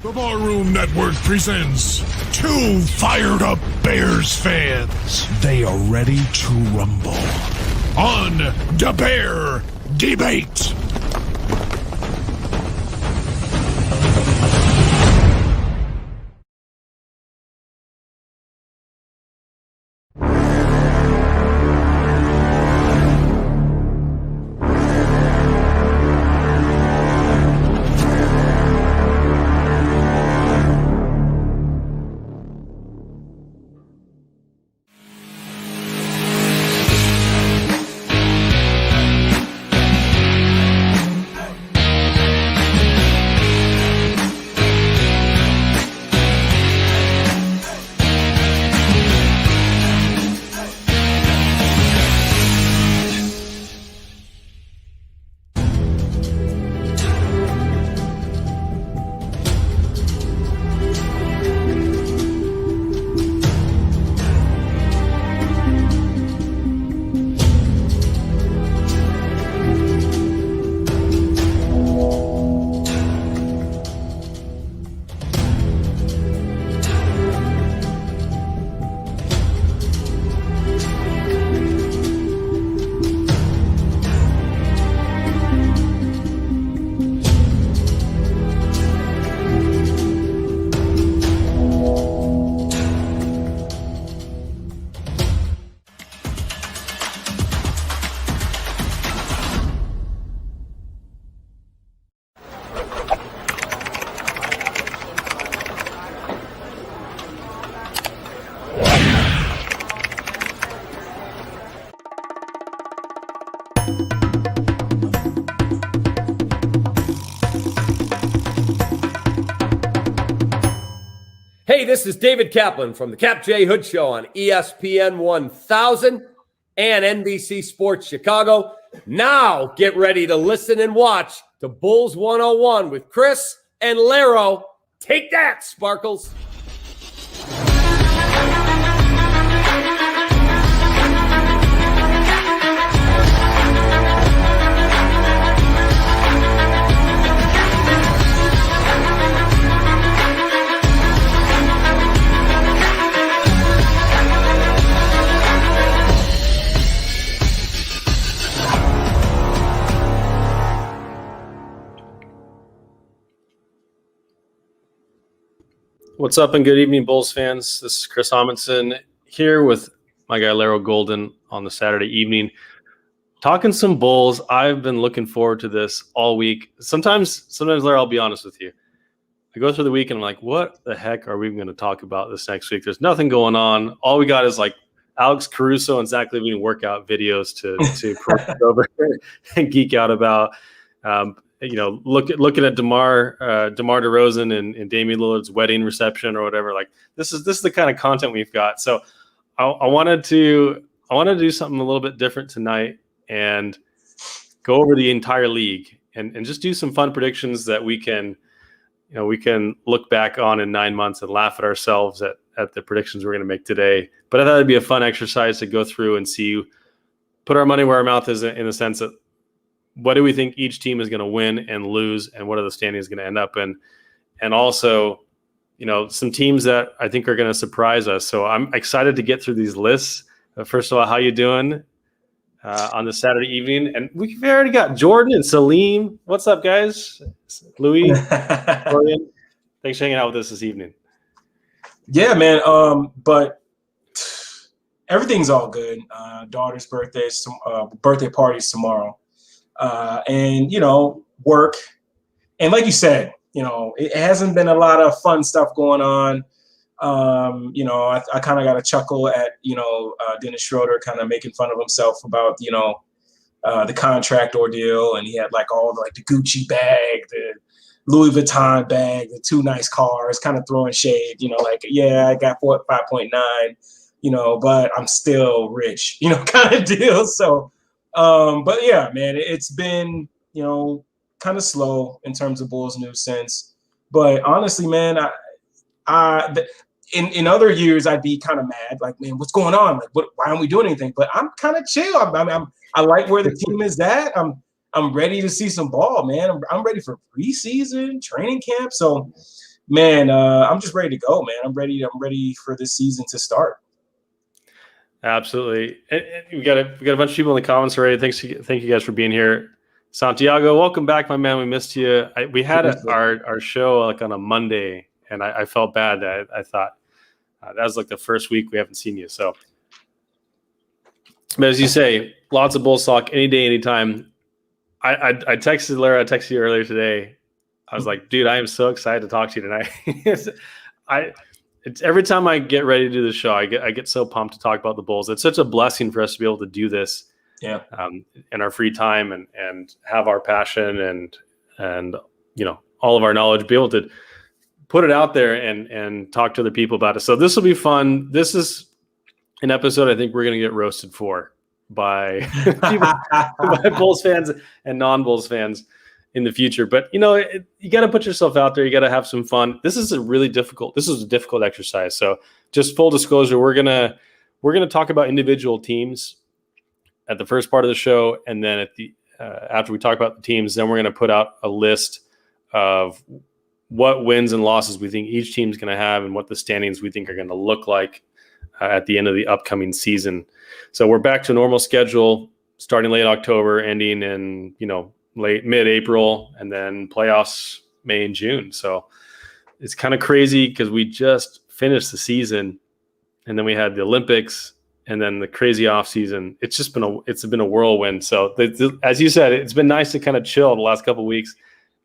The Barroom Network presents two fired-up Bears fans. They are ready to rumble on the Bear Debate. Hey, this is David Kaplan from the Cap J Hood Show on ESPN 1000 and NBC Sports Chicago. Now get ready to listen and watch to Bulls 101 with Kris and Larro. Take that, Sparkles. What's up and good evening, Bulls fans. This is Chris Amundsen here with my guy Larro Golden on the Saturday evening. Talking some Bulls. I've been looking forward to this all week. Sometimes Larro, I'll be honest with you. I go through the week and I'm like, what the heck are we going to talk about this next week? There's nothing going on. All we got is like Alex Caruso and Zach LaVine workout videos to over and geek out about. Looking at DeMar DeRozan and Damian Lillard's wedding reception or whatever. Like this is the kind of content we've got. So I wanted to do something a little bit different tonight and go over the entire league and just do some fun predictions that we can look back on in 9 months and laugh at ourselves at the predictions we're going to make today. But I thought it'd be a fun exercise to go through and put our money where our mouth is in the sense that what do we think each team is going to win and lose, and what are the standings going to end up in? And also, some teams that I think are going to surprise us. So I'm excited to get through these lists. First of all, how you doing on this Saturday evening? And we've already got Jordan and Salim. What's up, guys? Louis, Jordan, thanks for hanging out with us this evening. Yeah, man. But everything's all good. Daughter's birthday party's tomorrow. And work. And like you said, it hasn't been a lot of fun stuff going on. I kind of got a chuckle at, Dennis Schroeder kind of making fun of himself about, the contract ordeal. And he had like all the Gucci bag, the Louis Vuitton bag, the two nice cars, kind of throwing shade, yeah, I got 5.9, but I'm still rich, kind of deal. So, but yeah, man, it's been, kind of slow in terms of Bulls news since. But honestly, man, in other years I'd be kind of mad, like, man, what's going on? Like, why aren't we doing anything? But I'm kind of chill. I like where the team is at. I'm ready to see some ball, man. I'm ready for preseason training camp. So man, I'm just ready to go, man. I'm ready for this season to start. Absolutely. And we got a bunch of people in the comments already. Thank you guys for being here. Santiago, welcome back, my man. We missed you. We had our show like on a Monday, and I felt bad that I thought that was like the first week we haven't seen you. So, but as you say, lots of Bulls talk any day, anytime. I texted Larro. I texted you earlier today. I was like, dude, I am so excited to talk to you tonight. It's every time I get ready to do the show, I get so pumped to talk about the Bulls. It's such a blessing for us to be able to do this, in our free time and have our passion and all of our knowledge, be able to put it out there and talk to other people about it. So this will be fun. This is an episode I think we're going to get roasted for by by Bulls fans and non-Bulls fans in the future. But you got to put yourself out there. You got to have some fun. This is a difficult exercise. So just full disclosure, we're gonna talk about individual teams at the first part of the show, and then at the after we talk about the teams, then we're gonna put out a list of what wins and losses we think each team's gonna have, and what the standings we think are gonna look like at the end of the upcoming season. So we're back to a normal schedule, starting late October, ending in mid-April, and then playoffs May and June. So it's kind of crazy because we just finished the season, and then we had the Olympics, and then the crazy off season. It's been a whirlwind. So as you said, it's been nice to kind of chill the last couple of weeks.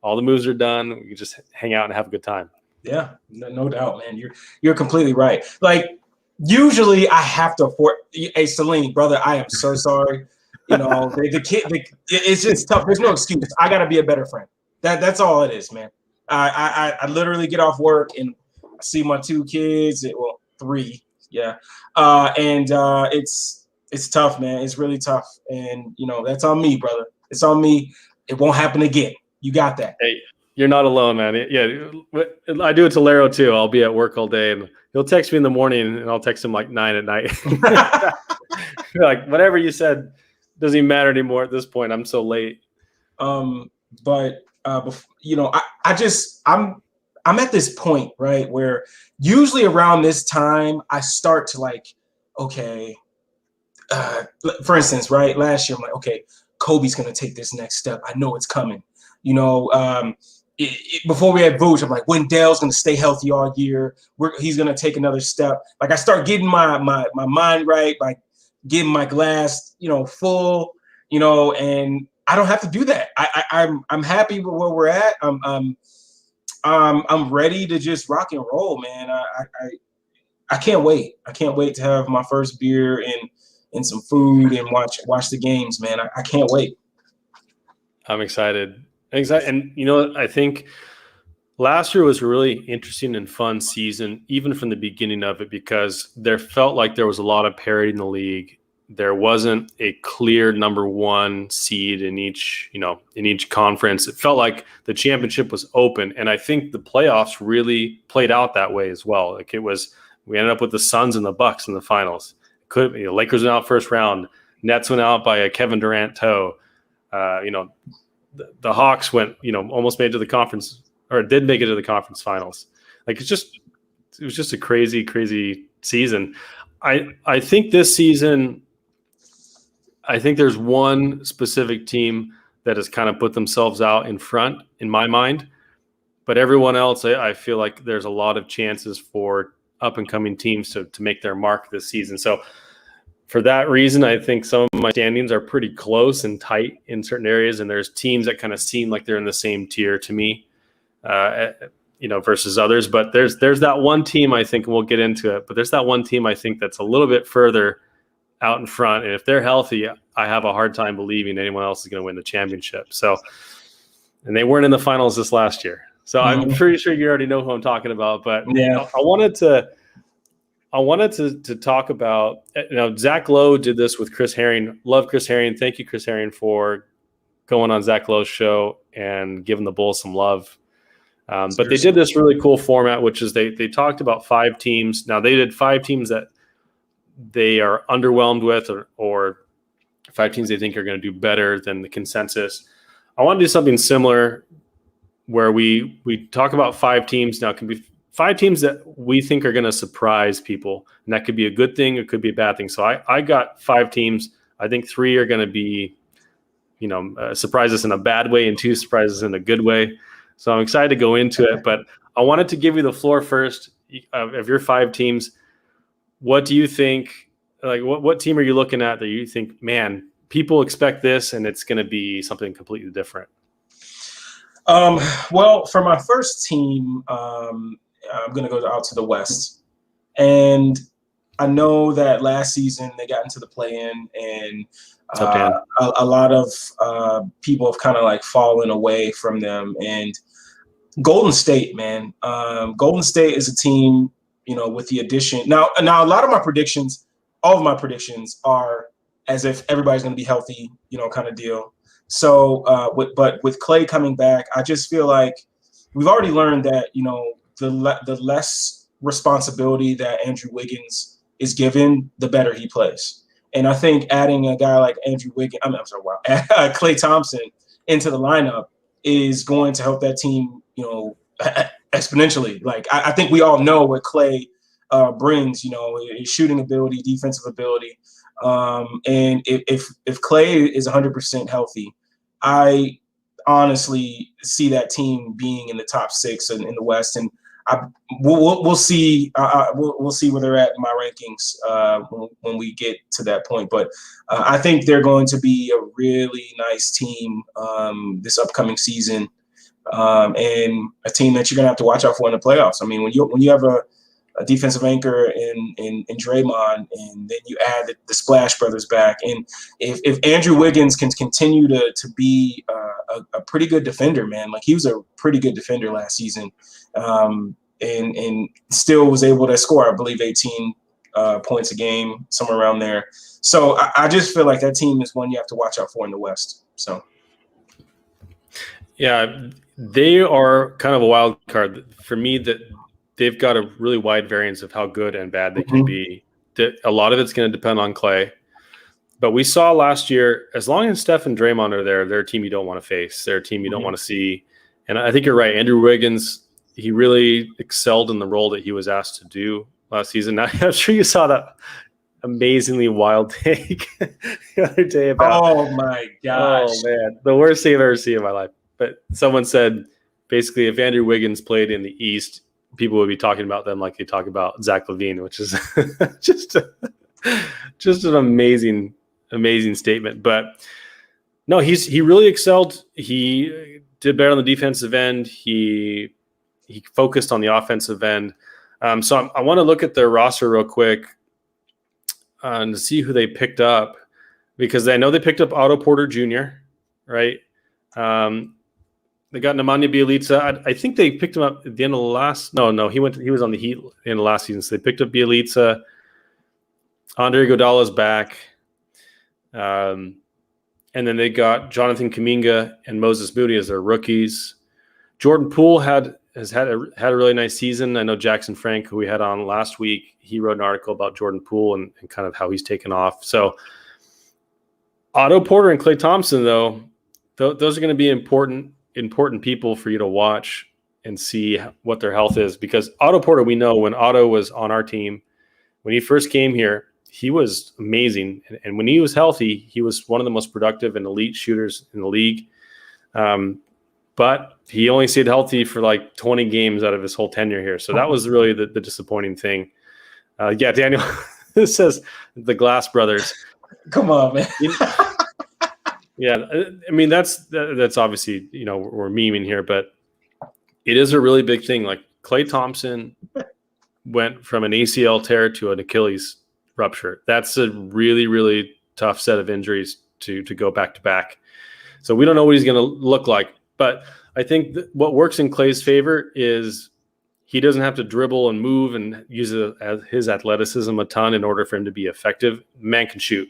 All the moves are done. We can just hang out and have a good time. Yeah, no doubt, man. You're completely right. Like usually I have to afford. Hey, Celine, brother, I am so sorry. The kid. It's just tough. There's no excuse. I got to be a better friend. That's all it is, man. I literally get off work and I see my two kids. Well, three, yeah. And it's tough, man. It's really tough. And that's on me, brother. It's on me. It won't happen again. You got that. Hey, you're not alone, man. Yeah, I do it to Larro too. I'll be at work all day, and he'll text me in the morning, and I'll text him like 9 at night. Like whatever you said doesn't even matter anymore at this point. I'm so late. I'm at this point, right, where usually around this time I start to like, okay, for instance, right, last year I'm like, okay, Kobe's gonna take this next step. I know it's coming. Before we had Vooch, I'm like, Wendell's gonna stay healthy all year. He's gonna take another step. Like I start getting my mind right by getting my glass, full, and I don't have to do that. I'm happy with where we're at. I'm ready to just rock and roll, man. I can't wait. I can't wait to have my first beer and some food and watch the games, man. I can't wait. I'm excited. And I think last year was a really interesting and fun season, even from the beginning of it, because there felt like there was a lot of parity in the league. There wasn't a clear number one seed in each conference. It felt like the championship was open, and I think the playoffs really played out that way as well. Like we ended up with the Suns and the Bucks in the finals. Lakers went out first round. Nets went out by a Kevin Durant toe. The Hawks went, almost made it to the conference, or did make it to the conference finals. Like it was just a crazy, crazy season. I think this season, I think there's one specific team that has kind of put themselves out in front in my mind, but everyone else, I feel like there's a lot of chances for up and coming teams to make their mark this season. So for that reason, I think some of my standings are pretty close and tight in certain areas, and there's teams that kind of seem like they're in the same tier to me, versus others. But there's that one team, I think, and we'll get into it, but there's that one team I think that's a little bit further out in front, and if they're healthy, I have a hard time believing anyone else is going to win the championship. So, and they weren't in the finals this last year, so I'm pretty sure you already know who I'm talking about. But yeah, I wanted to talk about, Zach Lowe did this with Chris Herring. Love Chris Herring. Thank you, Chris Herring, for going on Zach Lowe's show and giving the Bulls some love. But they did this really cool format, which is they talked about 5 teams. Now, they did 5 teams that they are underwhelmed with, or 5 teams they think are going to do better than the consensus. I want to do something similar, where we talk about 5 teams. Now it can be 5 teams that we think are going to surprise people, and that could be a good thing, it could be a bad thing. So I got 5 teams. I think 3 are going to be, surprise us in a bad way, and 2 surprises in a good way. So I'm excited to go into it, but I wanted to give you the floor first of your 5 teams. What do you think? Like, what team are you looking at that you think, man, people expect this, and it's going to be something completely different? Well, for my first team, I'm going to go out to the West. And I know that last season they got into the play-in, and a lot of people have kind of like fallen away from them. And Golden State, man, Golden State is a team, with the addition. Now a lot of my predictions, all of my predictions are as if everybody's going to be healthy, kind of deal. So, but with Clay coming back, I just feel like we've already learned that, the less responsibility that Andrew Wiggins is given, the better he plays. And I think adding a guy like Andrew Wiggins, Clay Thompson into the lineup is going to help that team, exponentially. Like, I think we all know what Clay brings, his shooting ability, defensive ability. And if Clay is 100% healthy, I honestly see that team being in the top 6 in the West, and we'll see. We'll see where they're at in my rankings when we get to that point. But I think they're going to be a really nice team this upcoming season, and a team that you're gonna have to watch out for in the playoffs. I mean, when you have a defensive anchor in Draymond, and then you add the Splash Brothers back. And if Andrew Wiggins can continue to be a pretty good defender, man, like he was a pretty good defender last season, and still was able to score, I believe, 18 points a game, somewhere around there. So I just feel like that team is one you have to watch out for in the West. So. Yeah, they are kind of a wild card for me. That they've got a really wide variance of how good and bad they can be. A lot of it's going to depend on Clay. But we saw last year, as long as Steph and Draymond are there, they're a team you don't want to face. They're a team you don't want to see. And I think you're right. Andrew Wiggins, he really excelled in the role that he was asked to do last season. Now, I'm sure you saw that amazingly wild take the other day about. Oh, my gosh. Oh, man. The worst thing I've ever seen in my life. But someone said, basically, if Andrew Wiggins played in the East, people would be talking about them like they talk about Zach LaVine, which is just an amazing statement. But no, he really excelled. He did better on the defensive end. He focused on the offensive end. So I want to look at their roster real quick to see who they picked up, because I know they picked up Otto Porter Jr., right? They got Nemanja Bjelica. I think they picked him up at the end of the last. No, he was on the Heat in the last season. So they picked up Bjelica. Andre Iguodala's back, and then they got Jonathan Kuminga and Moses Moody as their rookies. Jordan Poole has had a really nice season. I know Jackson Frank, who we had on last week, he wrote an article about Jordan Poole and kind of how he's taken off. So Otto Porter and Klay Thompson, though, those are going to be important people for you to watch and see what their health is, because Otto Porter, we know when Otto was on our team, when he first came here, he was amazing. And when he was healthy, he was one of the most productive and elite shooters in the league. But he only stayed healthy for like 20 games out of his whole tenure here. So that was really the disappointing thing. Yeah, Daniel, this says the Glass Brothers. Come on, man. Yeah, I mean, that's obviously, we're memeing here, but it is a really big thing. Like Klay Thompson went from an ACL tear to an Achilles rupture. That's a really, really tough set of injuries to go back to back. So we don't know what he's going to look like. But I think what works in Klay's favor is he doesn't have to dribble and move and use his athleticism a ton in order for him to be effective. Man can shoot.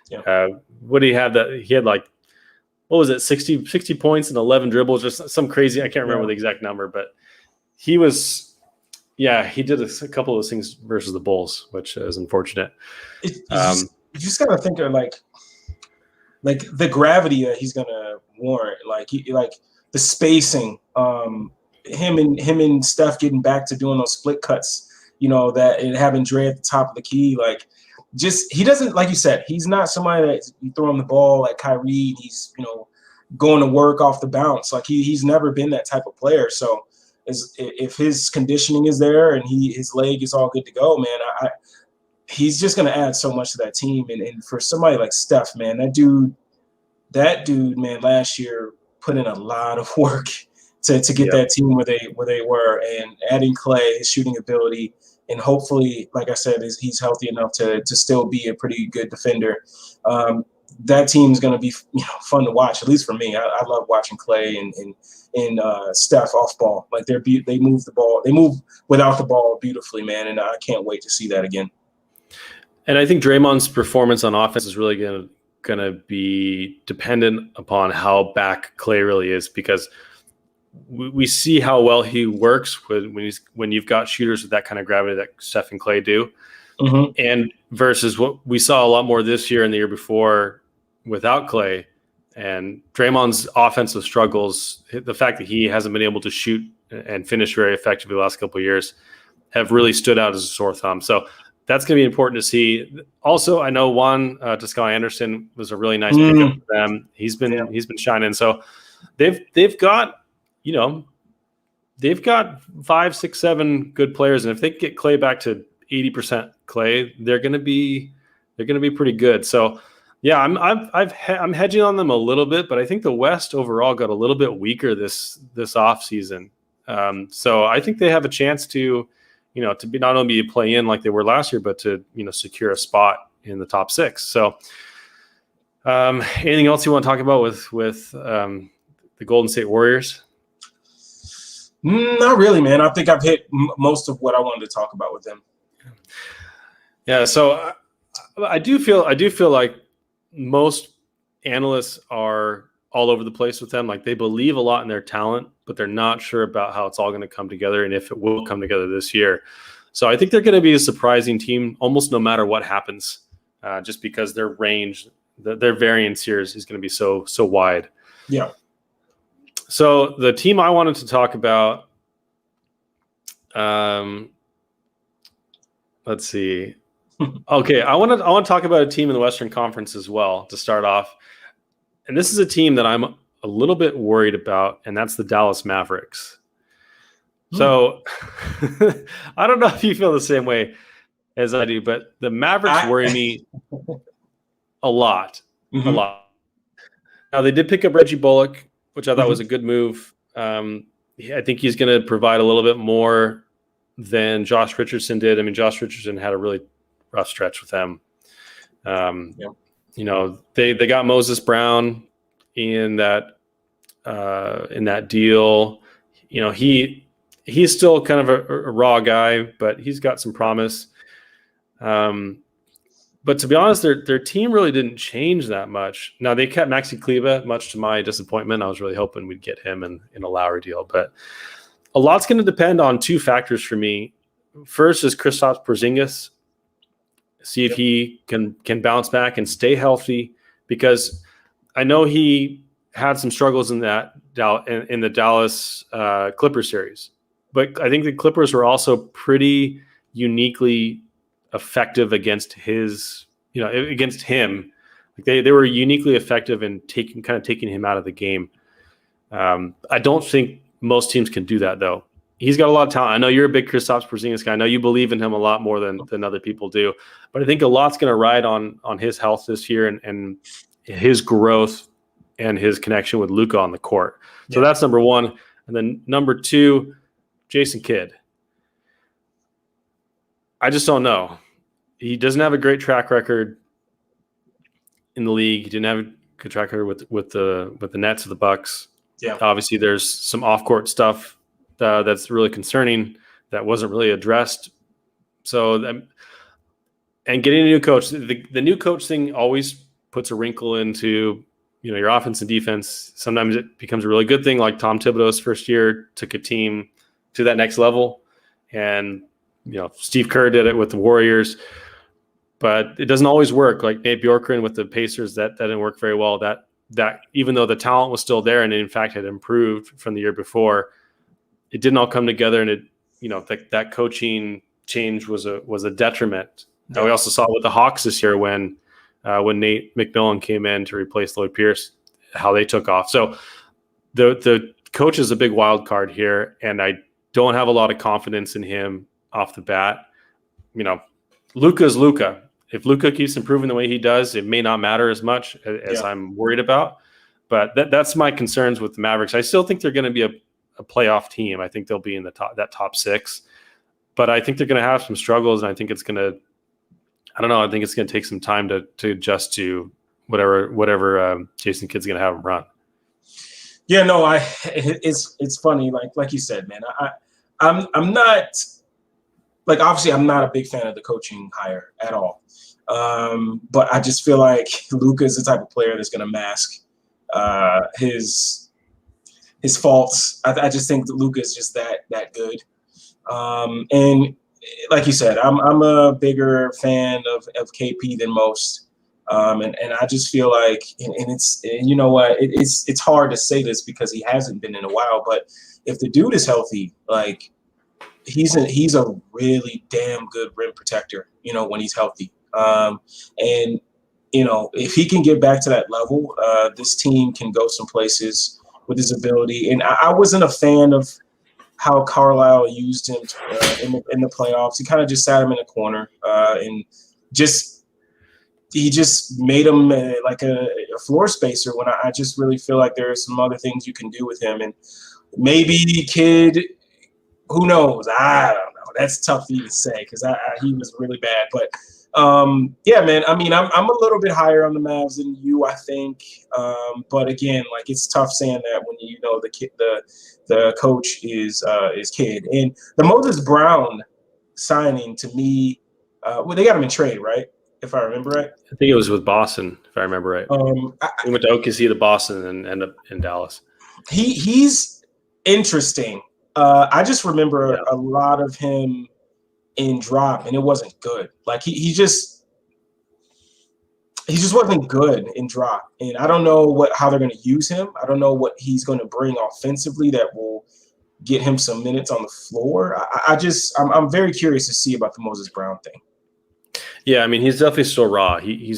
Yeah. What did he have? He had like, what was it, 60 points and 11 dribbles, just some crazy, I can't remember the exact number, but he did a couple of those things versus the Bulls, which is unfortunate. You just got to think of like the gravity that he's going to warrant, like the spacing him and Steph getting back to doing those split cuts, that and having Dre at the top of the key, like just he doesn't, like you said, he's not somebody that you throw him the ball like Kyrie. He's going to work off the bounce. Like he's never been that type of player. So if his conditioning is there and his leg is all good to go, man, he's just going to add so much to that team. And for somebody like Steph, man, that dude, man, last year put in a lot of work to get that team where they were, and adding Clay, his shooting ability, and hopefully, like I said, he's healthy enough to still be a pretty good defender. That team is going to be fun to watch, at least for me. I love watching Clay and Steph off ball. Like they move the ball, they move without the ball beautifully, man, and I can't wait to see that again. And I think Draymond's performance on offense is really going to be dependent upon how back Clay really is, because we see how well he works when you've got shooters with that kind of gravity that Steph and Clay do, and versus what we saw a lot more this year and the year before without Clay. And Draymond's offensive struggles, the fact that he hasn't been able to shoot and finish very effectively the last couple of years, have really stood out as a sore thumb. So that's going to be important to see. Also, I know Juan Toscano-Anderson was a really nice pickup for them. He's been shining. So they've got 5, 6, 7 good players, and if they get Clay back to 80% Clay, they're going to be pretty good. So yeah, I'm hedging on them a little bit, but I think the West overall got a little bit weaker this off season. So I think they have a chance to be not only play in like they were last year, but to secure a spot in the top 6. So anything else you want to talk about with the Golden State Warriors? Not really, man. I think I've hit most of what I wanted to talk about with them. Yeah, so I do feel like most analysts are all over the place with them. Like they believe a lot in their talent, but they're not sure about how it's all going to come together and if it will come together this year. So I think they're going to be a surprising team almost no matter what happens, just because their range, their variance here is going to be so wide. Yeah. So the team I wanted to talk about, let's see. Okay, I want to talk about a team in the Western Conference as well to start off. And this is a team that I'm a little bit worried about, and that's the Dallas Mavericks. So I don't know if you feel the same way as I do, but the Mavericks worry me a lot. A lot. Now, they did pick up Reggie Bullock, which I thought was a good move. I think he's going to provide a little bit more than Josh Richardson did. I mean, Josh Richardson had a really rough stretch with them. They got Moses Brown in that deal. He's still kind of a raw guy, but he's got some promise. But to be honest, their team really didn't change that much. Now, they kept Maxi Kleba, much to my disappointment. I was really hoping we'd get him in a Lowry deal. But a lot's going to depend on 2 factors for me. First is Kristaps Porzingis. See if he can bounce back and stay healthy, because I know he had some struggles in the Dallas Clippers series. But I think the Clippers were also pretty uniquely effective against against him. Like they were uniquely effective in taking him out of the game. I don't think most teams can do that, though. He's got a lot of talent. I know you're a big Kristaps Porzingis guy. I know you believe in him a lot more than other people do. But I think a lot's going to ride on his health this year and his growth and his connection with Luka on the court. So that's number 1. And then number 2, Jason Kidd. I just don't know. He doesn't have a great track record in the league. He didn't have a good track record with the Nets or the Bucks. Yeah. Obviously, there's some off-court stuff that's really concerning that wasn't really addressed. So, and getting a new coach, the new coach thing always puts a wrinkle into your offense and defense. Sometimes it becomes a really good thing, like Tom Thibodeau's first year took a team to that next level, and Steve Kerr did it with the Warriors. But it doesn't always work. Like Nate Bjorkgren with the Pacers, that didn't work very well. That that even though the talent was still there and in fact had improved from the year before, it didn't all come together, and that coaching change was a detriment. Yeah. We also saw with the Hawks this year when Nate McMillan came in to replace Lloyd Pierce, how they took off. So the coach is a big wild card here, and I don't have a lot of confidence in him off the bat. Luka's Luka. If Luka keeps improving the way he does, it may not matter as much as I'm worried about. But that's my concerns with the Mavericks. I still think they're going to be a playoff team. I think they'll be in that top 6. But I think they're going to have some struggles, and I think it's going to – I don't know. I think it's going to take some time to adjust to whatever Jason Kidd's going to have them run. Yeah, no, it's funny. Like you said, man, I'm not – like, obviously, I'm not a big fan of the coaching hire at all. But I just feel like Luka is the type of player that's going to mask his faults. I just think that Luka is just that good. And like you said, I'm a bigger fan of KP than most. And I just feel like, and you know what, it's hard to say this because he hasn't been in a while, but if the dude is healthy, like, he's a really damn good rim protector, when he's healthy. And if he can get back to that level, this team can go some places with his ability. And I wasn't a fan of how Carlisle used him in the playoffs. He kind of just sat him in a corner and he just made him like a floor spacer when I just really feel like there are some other things you can do with him. And maybe Kidd, who knows? I don't know. That's tough for you to say because he was really bad. But yeah, man. I mean, I'm a little bit higher on the Mavs than you, I think. But again, like, it's tough saying that when the coach is Kidd. And the Moses Brown signing, to me, well, they got him in trade, right? If I remember right. I think it was with Boston, if I remember right. He went to OKC to Boston and ended up in Dallas. He's interesting. I just remember a lot of him in drop, and it wasn't good. Like, he just wasn't good in drop, and I don't know how they're going to use him. I don't know what he's going to bring offensively that will get him some minutes on the floor. I'm very curious to see about the Moses Brown thing. Yeah, I mean, he's definitely still raw. He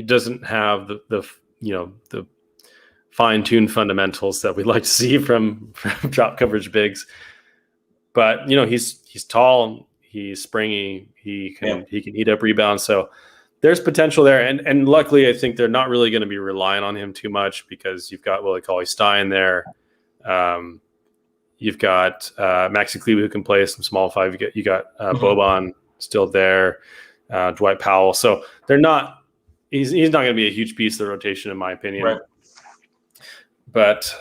doesn't have the fine-tuned fundamentals that we'd like to see from drop coverage bigs. But he's tall, he's springy, he can eat up rebounds. So there's potential there. And luckily, I think they're not really going to be relying on him too much because you've got Willie Cauley-Stein there. You've got Maxi Kleber who can play some small five. You got Boban still there. Dwight Powell. So they're not. He's not going to be a huge piece of the rotation, in my opinion. Right. But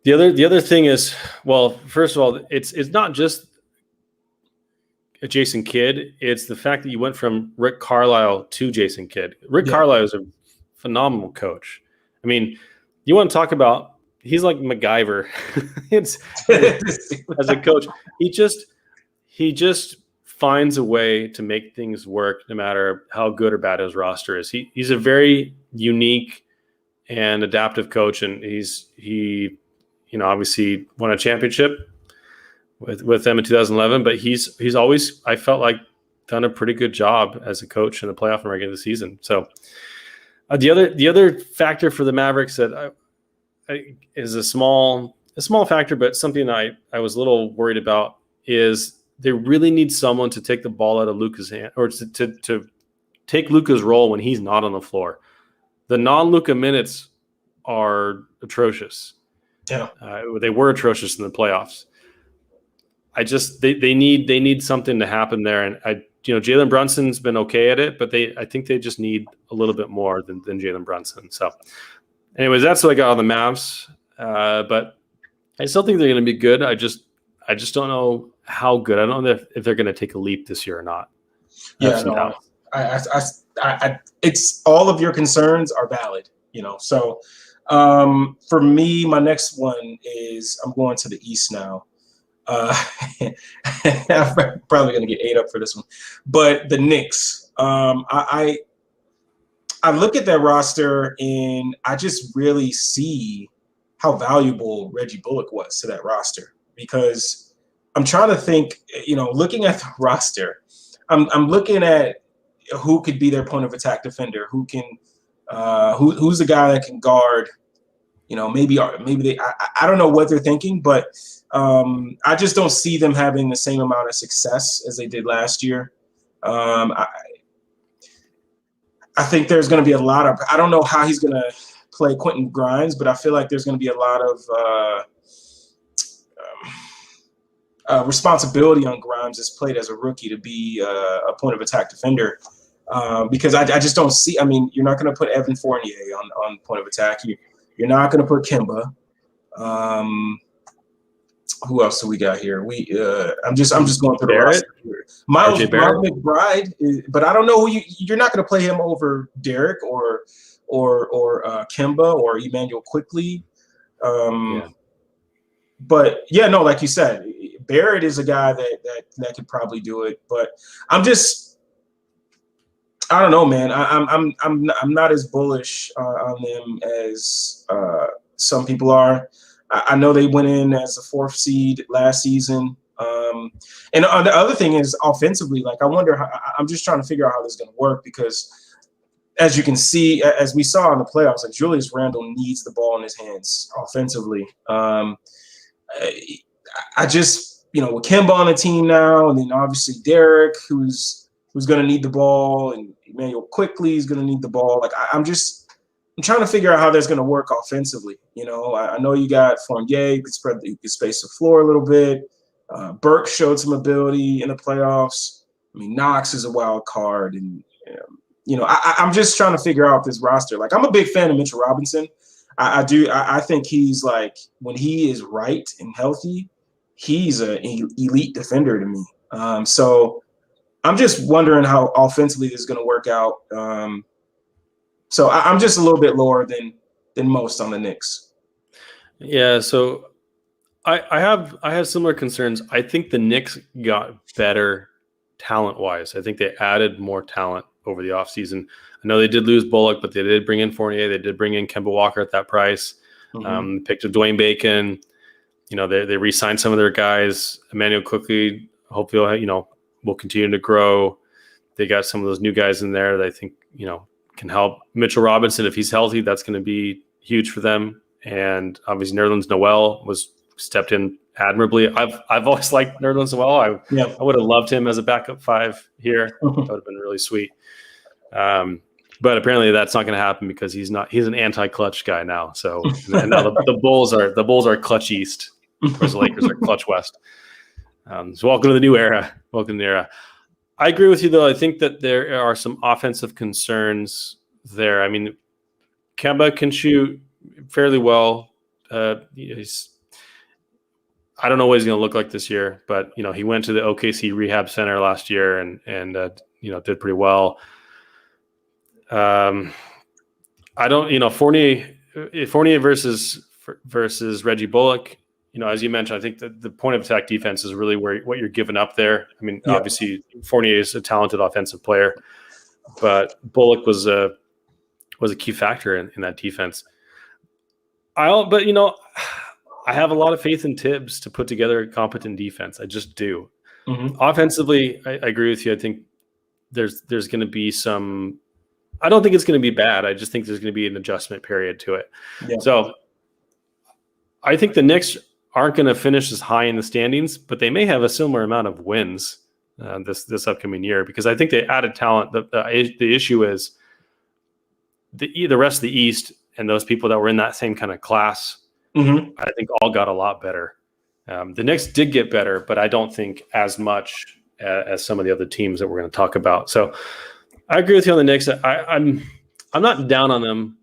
the other thing is, well, first of all, it's not just a Jason Kidd. It's the fact that you went from Rick Carlisle to Jason Kidd. Rick Carlisle is a phenomenal coach. I mean, you want to talk about, he's like MacGyver. As a coach, he just finds a way to make things work no matter how good or bad his roster is. He's a very unique and adaptive coach, and he obviously won a championship with them in 2011, but he's always, I felt like, done a pretty good job as a coach in the playoff and regular season. So the other factor for the Mavericks that is a small factor, but something I was a little worried about is they really need someone to take the ball out of Luka's hand, or to take Luka's role when he's not on the floor. The non-Luka minutes are atrocious. Yeah, they were atrocious in the playoffs. They need something to happen there, and Jalen Brunson's been okay at it, but I think they just need a little bit more than Jalen Brunson. So, anyways, that's what I got on the Mavs. But I still think they're going to be good. I just don't know how good. I don't know if they're going to take a leap this year or not. Yeah, no, it's all of your concerns are valid, So for me, my next one is I'm going to the East now. I'm probably going to get ate up for this one, but the Knicks. I look at that roster and I just really see how valuable Reggie Bullock was to that roster, because I'm trying to think, looking at the roster, I'm looking at who could be their point of attack defender, who's the guy that can guard, maybe they, I don't know what they're thinking, but I just don't see them having the same amount of success as they did last year. I think there's going to be a lot of, I don't know how he's going to play Quentin Grimes, but I feel like there's going to be a lot of responsibility on Grimes as played as a rookie to be a point of attack defender, because I just don't see, you're not going to put Evan Fournier on point of attack. You're not going to put Kemba. Who else do we got here? I'm just going through the roster here. Miles McBride, but I don't know who you're not going to play him over Derek or Kemba or Emmanuel Quickly. But yeah, no, like you said, Barrett is a guy that could probably do it. But I don't know, man. I'm not as bullish on them as some people are. I know they went in as a 4th seed last season. And the other thing is offensively, like I wonder I'm just trying to figure out how this is going to work, because as you can see, as we saw in the playoffs, like Julius Randle needs the ball in his hands offensively. I just, with Kemba on the team now, and then obviously Derek, who's going to need the ball, and Emmanuel Quickly is going to need the ball. Like I'm trying to figure out how that's going to work offensively. I know you got Fournier, you could space the floor a little bit. Burke showed some ability in the playoffs. Knox is a wild card, and I'm just trying to figure out this roster. Like, I'm a big fan of Mitchell Robinson. I think he's like, when he is right and healthy, he's an elite defender to me. So I'm just wondering how offensively this is going to work out. So I'm just a little bit lower than most on the Knicks. Yeah, so I have similar concerns. I think the Knicks got better talent-wise. I think they added more talent over the offseason. I know they did lose Bullock, but they did bring in Fournier. They did bring in Kemba Walker at that price. Picked up Dwayne Bacon. They re-signed some of their guys. Emmanuel Quickly, hopefully, will continue to grow. They got some of those new guys in there that I think, can help. Mitchell Robinson, if he's healthy, that's going to be huge for them. And obviously Nerlens Noel stepped in admirably. I've always liked Nerlens Noel. I would have loved him as a backup 5 here. That would have been really sweet. But apparently that's not going to happen, because he's an anti-clutch guy now. So and now the Bulls are clutch East, whereas the Lakers are clutch West. So welcome to the new era. Welcome to the era. I agree with you, though. I think that there are some offensive concerns there. Kemba can shoot fairly well. I don't know what he's going to look like this year, but he went to the OKC rehab center last year and did pretty well. I don't, Fournier versus Reggie Bullock. As you mentioned, I think that the point of attack defense is really what you're giving up there. Obviously Fournier is a talented offensive player, but Bullock was a key factor in that defense. I have a lot of faith in Tibbs to put together a competent defense. I just do. Offensively, I agree with you. I think there's going to be some. I don't think it's going to be bad. I just think there's going to be an adjustment period to it. Yeah. So I think the Knicks aren't going to finish as high in the standings, but they may have a similar amount of wins this upcoming year, because I think they added talent. The issue is the rest of the East and those people that were in that same kind of class, I think all got a lot better. The Knicks did get better, but I don't think as much as some of the other teams that we're going to talk about. So I agree with you on the Knicks. I'm not down on them.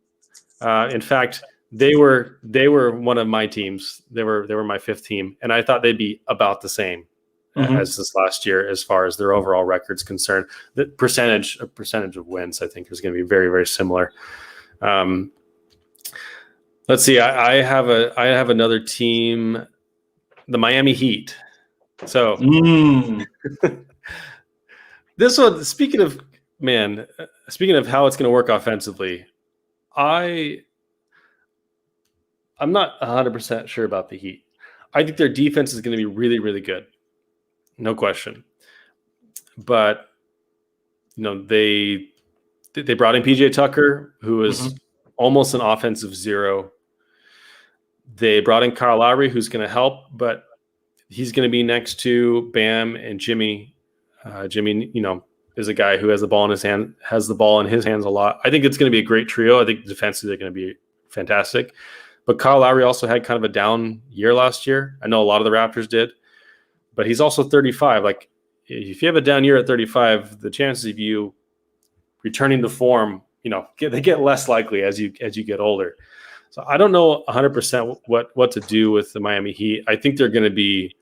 In fact, they were one of my teams. They were my 5th team, and I thought they'd be about the same as this last year as far as their overall record's concerned. The percentage of wins, I think, is going to be very, very similar. Let's see. I have another team, the Miami Heat. So this one, speaking of man, speaking of how it's going to work offensively, I'm not 100% sure about the Heat. I think their defense is going to be really, really good. No question. But, they brought in PJ Tucker, who is almost an offensive zero. They brought in Kyle Lowry, who's going to help, but he's going to be next to Bam and Jimmy. Jimmy, is a guy who has the ball in his hands a lot. I think it's going to be a great trio. I think defensively they're going to be fantastic. But Kyle Lowry also had kind of a down year last year. I know a lot of the Raptors did, but he's also 35. Like, if you have a down year at 35, the chances of you returning to form, they get less likely as you get older. So I don't know 100% what to do with the Miami Heat. I think they're going to be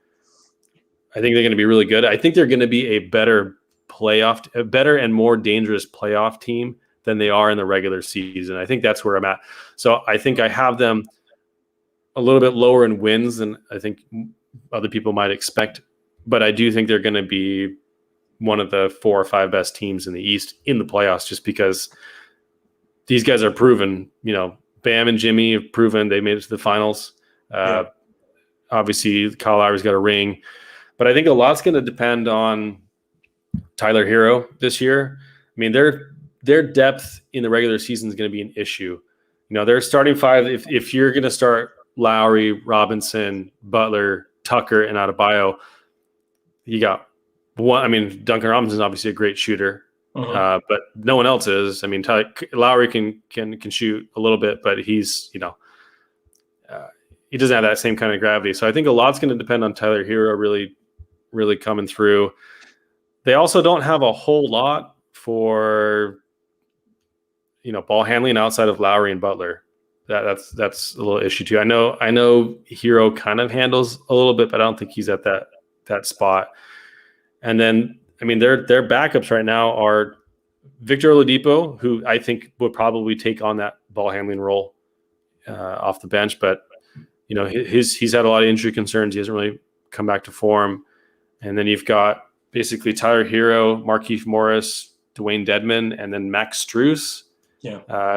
really good. I think they're going to be a better and more dangerous playoff team than they are in the regular season. I think that's where I'm at. So I think I have them a little bit lower in wins than I think other people might expect. But I do think they're going to be one of the 4 or 5 best teams in the East in the playoffs, just because these guys are proven. Bam and Jimmy have proven they made it to the finals. Obviously, Kyle Lowry's got a ring. But I think a lot's going to depend on Tyler Hero this year. I mean, their depth in the regular season is going to be an issue. Their starting 5, if you're going to start Lowry, Robinson, Butler, Tucker, and Adebayo, you got one. I mean, Duncan Robinson's obviously a great shooter, but no one else is. I mean, Lowry can shoot a little bit, but he's he doesn't have that same kind of gravity. So I think a lot's going to depend on Tyler Hero really, really coming through. They also don't have a whole lot for ball handling outside of Lowry and Butler. That's a little issue too. I know Hero kind of handles a little bit, but I don't think he's at that spot. And then, I mean, their backups right now are Victor Oladipo, who I think would probably take on that ball handling role off the bench, but he's had a lot of injury concerns. He hasn't really come back to form. And then you've got basically Tyler Hero, Markieff Morris, Dwayne Dedman, and then Max Strus,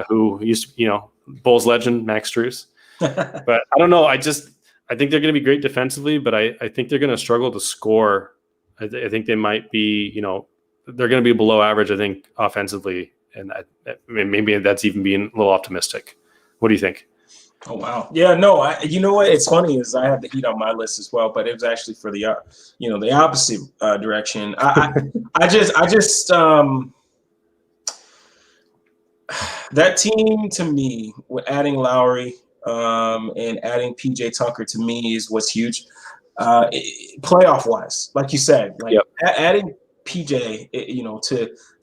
who used to, Bulls legend Max Strus. But I don't know. I think they're going to be great defensively, but I think they're going to struggle to score. I think they might be, they're going to be below average, I think, offensively. And maybe that's even being a little optimistic. What do you think? Oh, wow. Yeah, no, you know what? It's funny is I have the Heat on my list as well, but it was actually for the, the opposite direction. I just that team to me, with adding Lowry and adding PJ Tucker to me is what's huge. Playoff wise, like you said, adding PJ,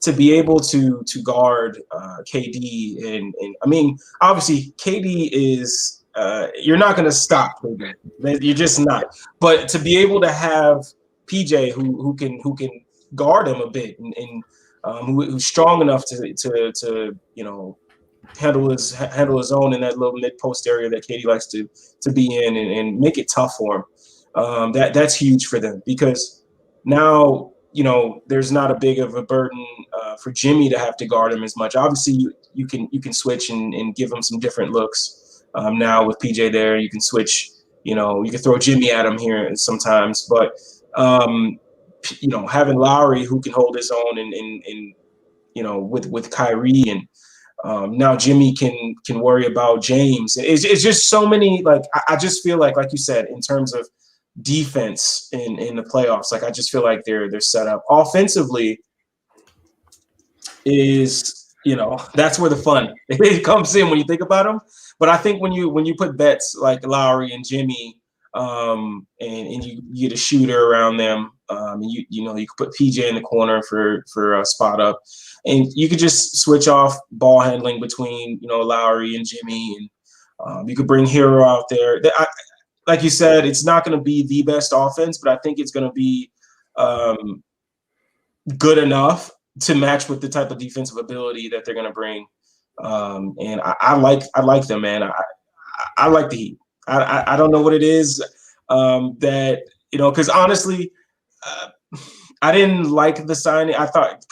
to be able to guard KD and I mean, obviously KD is you're not going to stop KD. You're just not. But to be able to have PJ who can guard him a bit and who's strong enough to handle his own in that little mid post area that KD likes to be in and make it tough for him. That's huge for them because now there's not a big of a burden for Jimmy to have to guard him as much. Obviously, you can switch and give him some different looks. Now with PJ there, you can switch. You can throw Jimmy at him here sometimes, but having Lowry who can hold his own and with Kyrie and now Jimmy can worry about James. It's just so many. Like I just feel like you said, in terms of defense in the playoffs, like I just feel like they're set up. Offensively is that's where the fun it comes in when you think about them. But I think when you put bets like Lowry and Jimmy, and you get a shooter around them, and you can put PJ in the corner for a spot up, and you could just switch off ball handling between Lowry and Jimmy, and you could bring Hero out there. Like you said, it's not going to be the best offense, but I think it's going to be good enough to match with the type of defensive ability that they're going to bring. And I like them, man. I like the Heat. I don't know what it is that because honestly, I didn't like the signing. I thought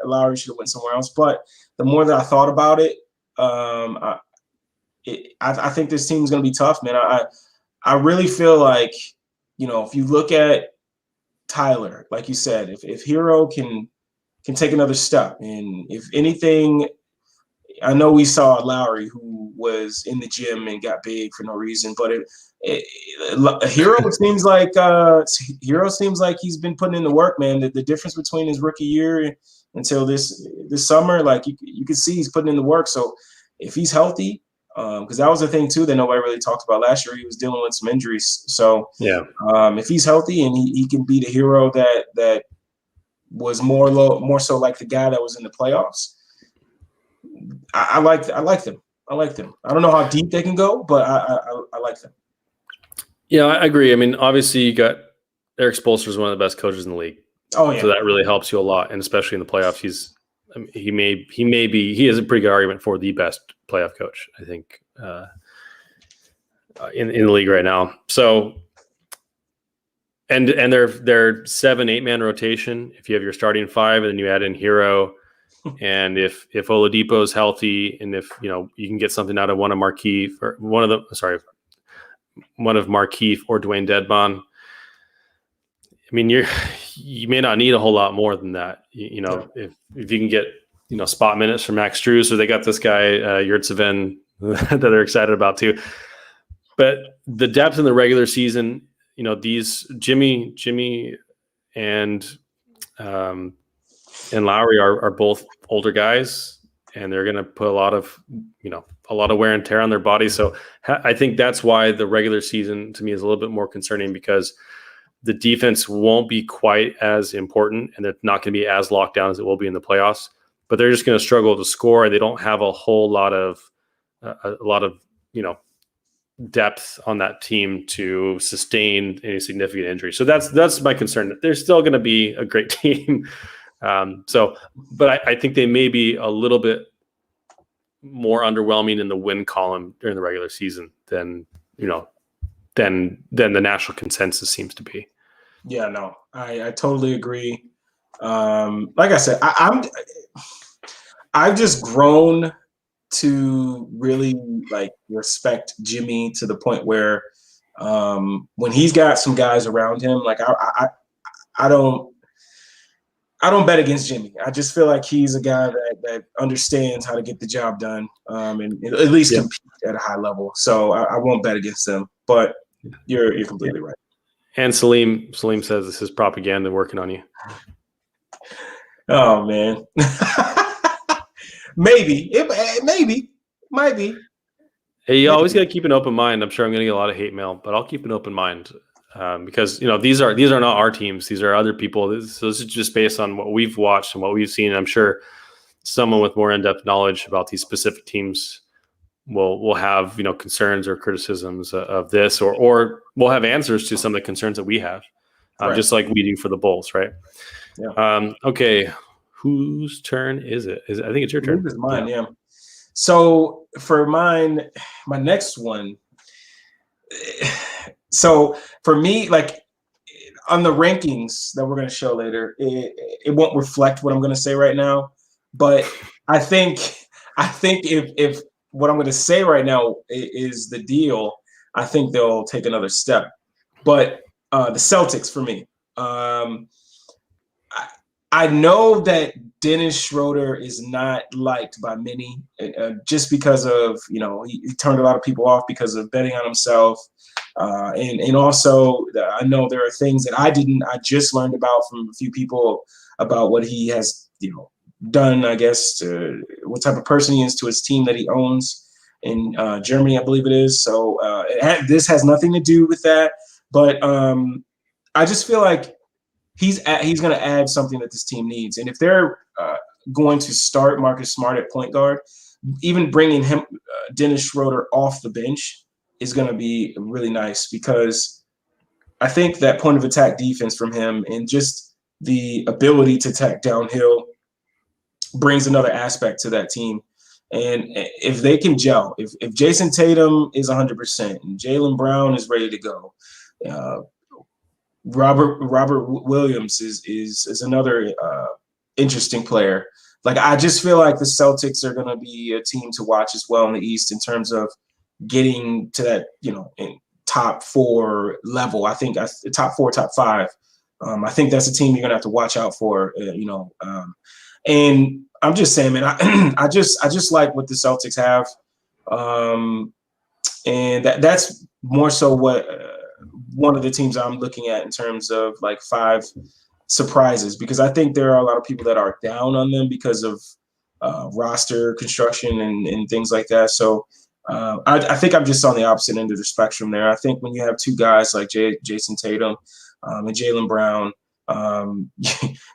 Lowry should have went somewhere else. But the more that I thought about it, I think this team is going to be tough, man. I really feel like, if you look at Tyler, like you said, if Hero can take another step, and if anything, I know we saw Lowry who was in the gym and got big for no reason, but Hero seems like he's been putting in the work, man. The difference between his rookie year until this summer, like you can see he's putting in the work. So if he's healthy, because that was the thing too that nobody really talked about last year, he was dealing with some injuries. So Yeah, if he's healthy and he can be the hero that was more so like the guy that was in the playoffs, I like them. I like them. I don't know how deep they can go, but I like them. Yeah, I agree. I mean, obviously, you got Eric Spoelstra is one of the best coaches in the league. Oh yeah. So that really helps you a lot, and especially in the playoffs, he has a pretty good argument for the best playoff coach, I think, in the league right now. So, and their 7-8 man rotation. If you have your starting 5, and then you add in Hero, and if Oladipo is healthy, and if you can get something out of one of Markieff or one of Markieff or Dwayne Dedmon. I mean, you may not need a whole lot more than that. If you can get spot minutes from Max Strus, or they got this guy Yurtseven that they're excited about too. But the depth in the regular season, these Jimmy and Lowry are both older guys, and they're going to put a lot of wear and tear on their body. So I think that's why the regular season to me is a little bit more concerning, because the defense won't be quite as important, and they're not going to be as locked down as it will be in the playoffs. But they're just going to struggle to score, and they don't have a whole lot of depth on that team to sustain any significant injury. So that's my concern. They're still going to be a great team. But I think they may be a little bit more underwhelming in the win column during the regular season than the national consensus seems to be. Yeah, no, I totally agree. Like I said, I've just grown to really respect Jimmy to the point where when he's got some guys around him, like I don't bet against Jimmy. I just feel like he's a guy that understands how to get the job done, and at least compete at a high level. So I won't bet against them. But you're completely right. And Salim says this is propaganda working on you. Oh man, maybe it might be. Hey, you always got to keep an open mind. I'm sure I'm going to get a lot of hate mail, but I'll keep an open mind because these are not our teams. These are other people. So this is just based on what we've watched and what we've seen. I'm sure someone with more in-depth knowledge about these specific teams will have concerns or criticisms of this, or we'll have answers to some of the concerns that we have, right. Just like we do for the Bulls, right? Yeah. Okay, whose turn is it? I think it's your turn. It's mine, yeah. So for mine, my next one. So for me, like on the rankings that we're going to show later, it won't reflect what I'm going to say right now. But I think if what I'm going to say right now is the deal, I think they'll take another step. But the Celtics for me, I know that Dennis Schroeder is not liked by many, just because of he turned a lot of people off because of betting on himself, and also I know there are things that I just learned about from a few people about what he has done, I guess, to what type of person he is to his team that he owns in Germany, I believe it is. So this has nothing to do with that, but I just feel like he's going to add something that this team needs. And if they're going to start Marcus Smart at point guard, even bringing him Dennis Schroeder off the bench is going to be really nice, because I think that point of attack defense from him and just the ability to attack downhill brings another aspect to that team. And if they can gel, if Jason Tatum is 100% and Jaylen Brown is ready to go, Robert Williams is another interesting player. Like, I just feel like the Celtics are going to be a team to watch as well in the East in terms of getting to that, in top 4 level. I think top 4, top 5. I think that's a team you're going to have to watch out for, and I'm just saying, man, I just like what the Celtics have. And that's more so what one of the teams I'm looking at in terms of like 5 surprises, because I think there are a lot of people that are down on them because of roster construction and things like that. So I think I'm just on the opposite end of the spectrum there. I think when you have 2 guys like Jason Tatum and Jaylen Brown,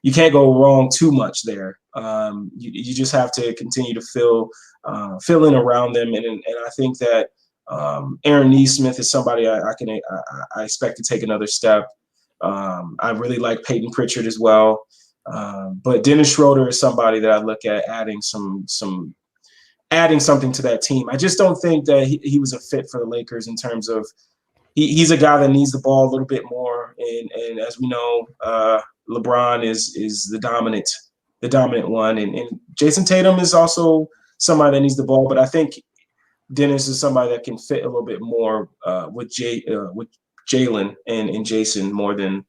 you can't go wrong too much there. You just have to continue to fill in around them, and I think that Aaron Nesmith is somebody I expect to take another step. I really like Peyton Pritchard as well, but Dennis Schroeder is somebody that I look at adding something to that team. I just don't think that he was a fit for the Lakers in terms of he's a guy that needs the ball a little bit more, and as we know, LeBron is the dominant one, and Jason Tatum is also somebody that needs the ball, but I think Dennis is somebody that can fit a little bit more with Jalen and Jason more than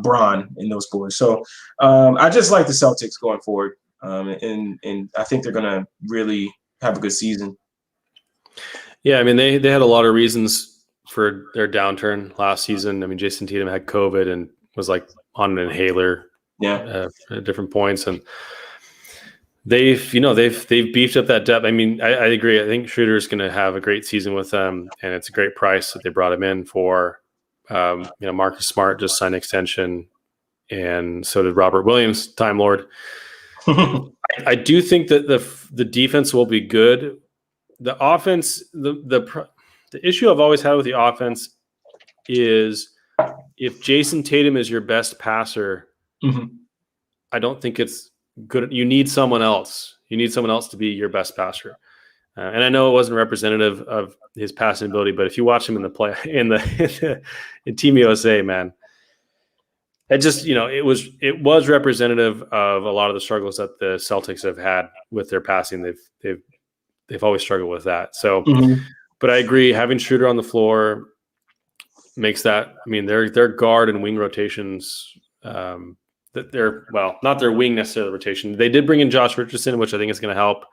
Bron and those boys. So I just like the Celtics going forward, and I think they're going to really have a good season. Yeah, I mean, they had a lot of reasons for their downturn last season. I mean, Jason Tatum had COVID and was like on an inhaler at different points, and they've beefed up that depth. I mean, I agree. I think Schroeder's going to have a great season with them, and it's a great price that they brought him in for. Marcus Smart just signed an extension, and so did Robert Williams, Time Lord. I do think that the defense will be good. The offense, the issue I've always had with the offense is if Jason Tatum is your best passer, I don't think it's good. You need someone else. You need someone else to be your best passer. And I know it wasn't representative of his passing ability, but if you watch him in the play in Team USA, man, it just, it was representative of a lot of the struggles that the Celtics have had with their passing. They've always struggled with that. So, but I agree, having Schroeder on the floor makes that. I mean, their guard and wing rotations. That they're not their wing necessarily rotation. They did bring in Josh Richardson, which I think is going to help.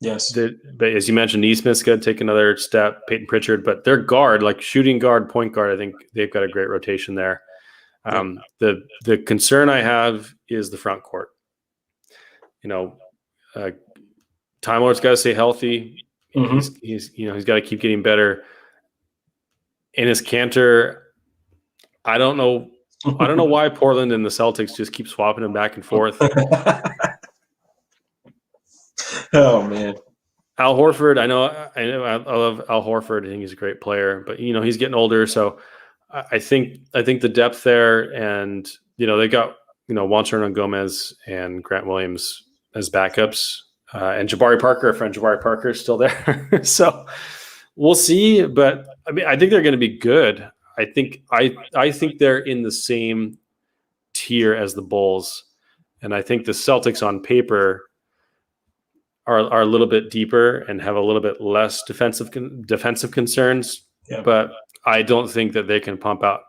Yes. But as you mentioned, Nesmith's going to take another step, Peyton Pritchard, but their guard, like shooting guard, point guard, I think they've got a great rotation there. The concern I have is the front court. Time Lord's got to stay healthy. He's got to keep getting better. And his Cantor, I don't know why Portland and the Celtics just keep swapping him back and forth. Oh man, Al Horford. I love Al Horford. I think he's a great player, but he's getting older. So I think the depth there, and they got Juan Hernan-Gomez and Grant Williams as backups, and Jabari Parker, our friend Jabari Parker, is still there. So we'll see. But I mean, I think they're going to be good. I think they're in the same tier as the Bulls, and I think the Celtics on paper are a little bit deeper and have a little bit less defensive concerns. Yeah. But I don't think that they can pump out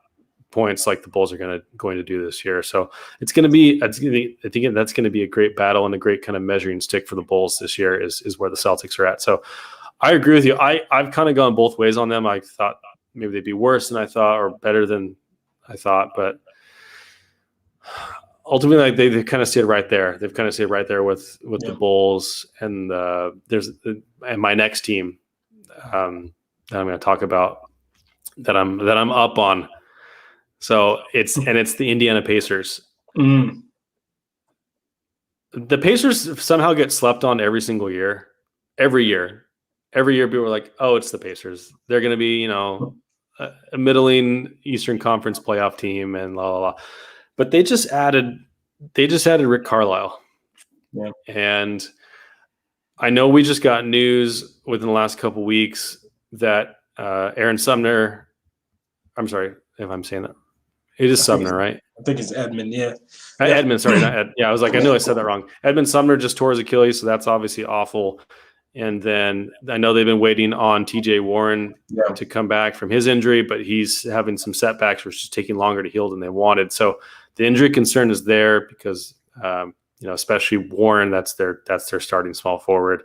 points like the Bulls are going to do this year. So I think that's going to be a great battle and a great kind of measuring stick for the Bulls this year is where the Celtics are at. So I agree with you. I've kind of gone both ways on them. I thought maybe they'd be worse than I thought or better than I thought, but ultimately, like they kind of stayed right there. They've kind of stayed right there with the Bulls, and and my next team that I'm going to talk about that I'm up on. So it's the Indiana Pacers. The Pacers somehow get slept on every single year. Every year, people are like, "Oh, it's the Pacers. They're going to be, a middling Eastern Conference playoff team," and la la la. But they just added Rick Carlisle. Yeah. And I know we just got news within the last couple of weeks that Aaron Sumner, I'm sorry if I'm saying that. It is Sumner, right? I think it's Edmund. Yeah. Edmund, sorry, not Ed. Yeah, I was like, I knew I said that wrong. Edmund Sumner just tore his Achilles, so that's obviously awful. And then I know they've been waiting on TJ Warren to come back from his injury, but he's having some setbacks, which is taking longer to heal than they wanted. So the injury concern is there because, especially Warren, that's their starting small forward.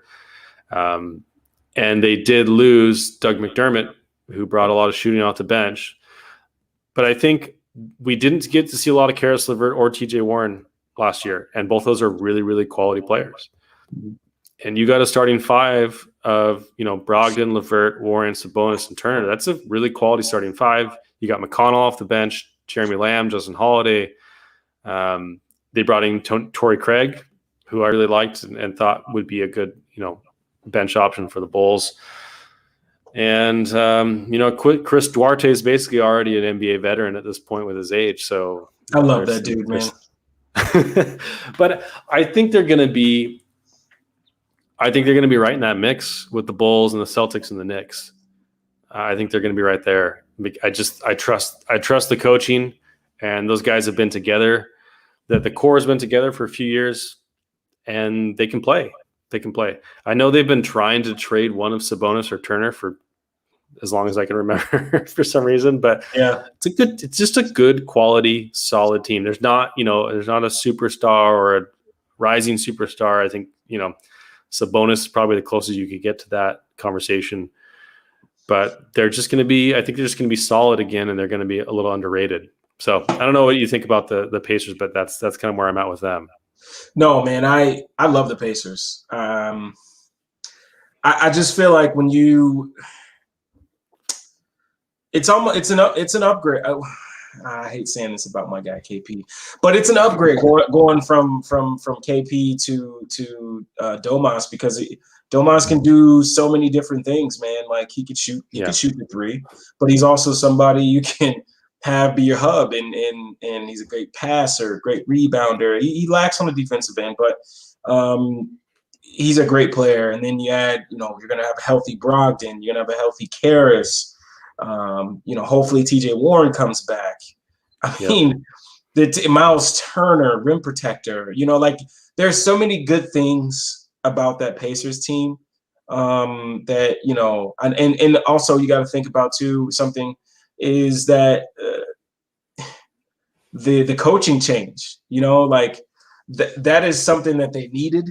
And they did lose Doug McDermott, who brought a lot of shooting off the bench. But I think we didn't get to see a lot of Karis LeVert or TJ Warren last year, and both those are really, really quality players. And you got a starting five of, Brogdon, LeVert, Warren, Sabonis, and Turner. That's a really quality starting five. You got McConnell off the bench, Jeremy Lamb, Justin Holiday. They brought in Torrey Craig, who I really liked and thought would be a good, bench option for the Bulls. And, Chris Duarte is basically already an NBA veteran at this point with his age. So I love that dude, man. But I think they're going to be right in that mix with the Bulls and the Celtics and the Knicks. I think they're going to be right there. I trust the coaching, and those guys have been together. The core has been together for a few years, and they can play. I know they've been trying to trade one of Sabonis or Turner for as long as I can remember for some reason, but it's just a good quality, solid team. There's not a superstar or a rising superstar. I think, Sabonis is probably the closest you could get to that conversation, but they're just going to be solid again, and they're going to be a little underrated. So I don't know what you think about the Pacers, but that's kind of where I'm at with them. No, man, I love the Pacers. I just feel like when it's an upgrade. I hate saying this about my guy KP, but it's an upgrade going from KP to Domas, because Domas can do so many different things, man. Like he could shoot the three, but he's also somebody you can have be your hub, and he's a great passer, great rebounder. He lacks on the defensive end, but he's a great player. And then you add, you're gonna have a healthy Brogdon, you're gonna have a healthy Karis. Hopefully TJ Warren comes back. I mean, Miles Turner, rim protector. There's so many good things about that Pacers team that and also you got to think about too. Something is that the coaching change. That is something that they needed,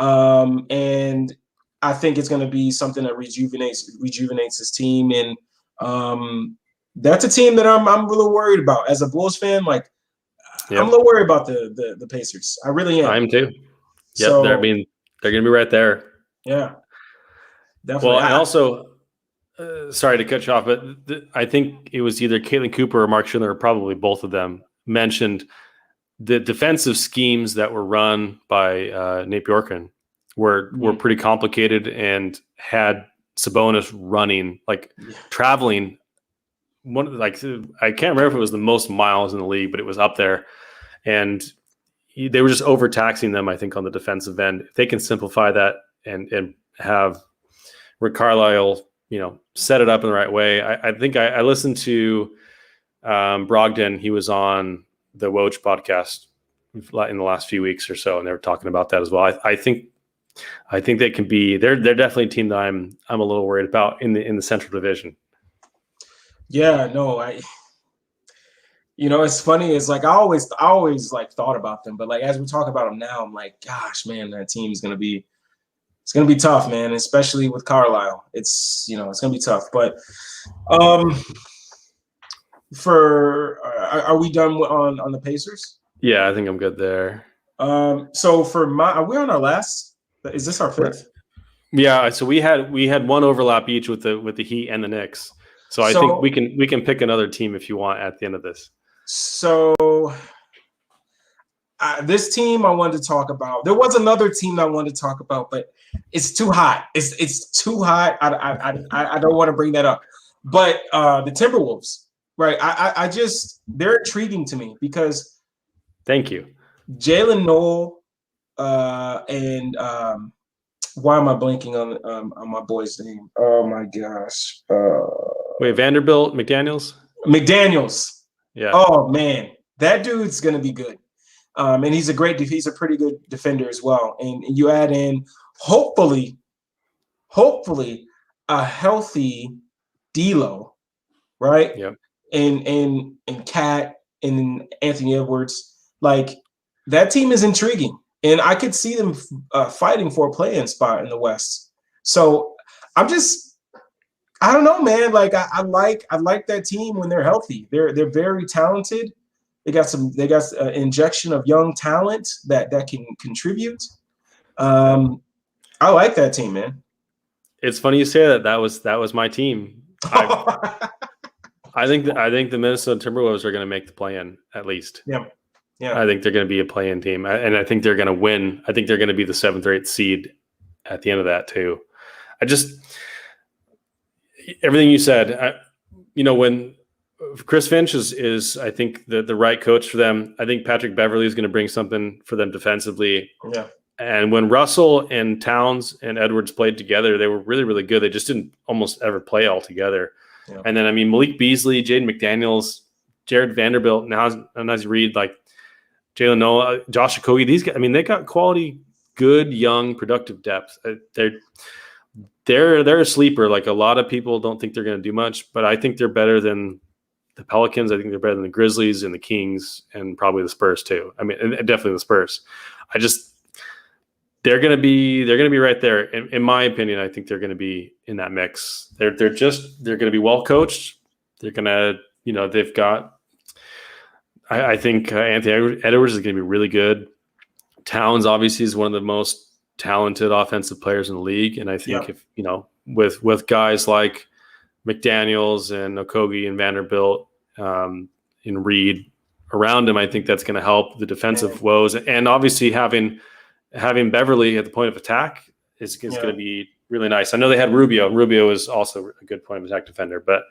and I think it's going to be something that rejuvenates his team. And that's a team that I'm a little worried about as a Bulls fan. I'm a little worried about the Pacers. I really am. I'm too. Yep. So, they're going to be right there. Yeah, definitely. Well, and also, sorry to cut you off, but I think it was either Caitlin Cooper or Mark Schindler, or probably both of them, mentioned the defensive schemes that were run by Nate Bjorken were pretty complicated and had Sabonis running, traveling. I can't remember if it was the most miles in the league, but it was up there, and they were just overtaxing them, I think, on the defensive end. If they can simplify that and have Rick Carlisle, set it up in the right way. I think I listened to Brogdon. He was on the Woj podcast in the last few weeks or so, and they were talking about that as well. I think they can be. They're definitely a team that I'm a little worried about in the Central Division. Yeah, no, it's funny. It's I always thought about them, but as we talk about them now, I'm like, gosh, man, that team's gonna be tough, man. Especially with Carlisle, it's gonna be tough. But are we done on the Pacers? Yeah, I think I'm good there. So are we on our last? Is this our fifth? Yeah. So we had one overlap each with the Heat and the Knicks. So I think we can pick another team if you want at the end of this. So this team I wanted to talk about. There was another team I wanted to talk about, but it's too hot. It's too hot. I don't want to bring that up. But the Timberwolves, right? They're intriguing to me because. Thank you. Jalen Noel and why am I blanking on my boy's name? Oh my gosh. Wait, Vanderbilt, McDaniels? McDaniels. Yeah. Oh man, that dude's gonna be good. And he's a pretty good defender as well. And you add in hopefully a healthy D'Lo, right? Yep. And Cat and Anthony Edwards, like that team is intriguing, and I could see them fighting for a play-in spot in the West. So I don't know, man. Like I like that team when they're healthy. They're very talented. They got an injection of young talent that can contribute. I like that team, man. It's funny you say that. That was my team. I think the Minnesota Timberwolves are going to make the play-in at least. Yeah. I think they're going to be a play-in team, and I think they're going to win. I think they're going to be the 7th or 8th seed at the end of that too. Everything you said. When Chris Finch is I think the right coach for them. I think Patrick Beverley is going to bring something for them defensively. Yeah. And when Russell and Towns and Edwards played together, they were really, really good. They just didn't almost ever play all together. Yeah. And then, Malik Beasley, Jaden McDaniels, Jared Vanderbilt, now as you read, like Jalen Noah, Josh Okogie, these guys, they got quality, good, young, productive depth. They're a sleeper. Like a lot of people don't think they're going to do much, but I think they're better than the Pelicans. I think they're better than the Grizzlies and the Kings and probably the Spurs too. And definitely the Spurs. They're going to be right there. In my opinion, I think they're going to be in that mix. They're going to be well coached. They're going to, they've got, I think Anthony Edwards is going to be really good. Towns obviously is one of the most talented offensive players in the league. And I think if, with guys like McDaniels and Okogie and Vanderbilt and Reed around him, I think that's going to help the defensive woes. And obviously having Beverly at the point of attack is going to be really nice. I know they had Rubio. Rubio is also a good point of attack defender, but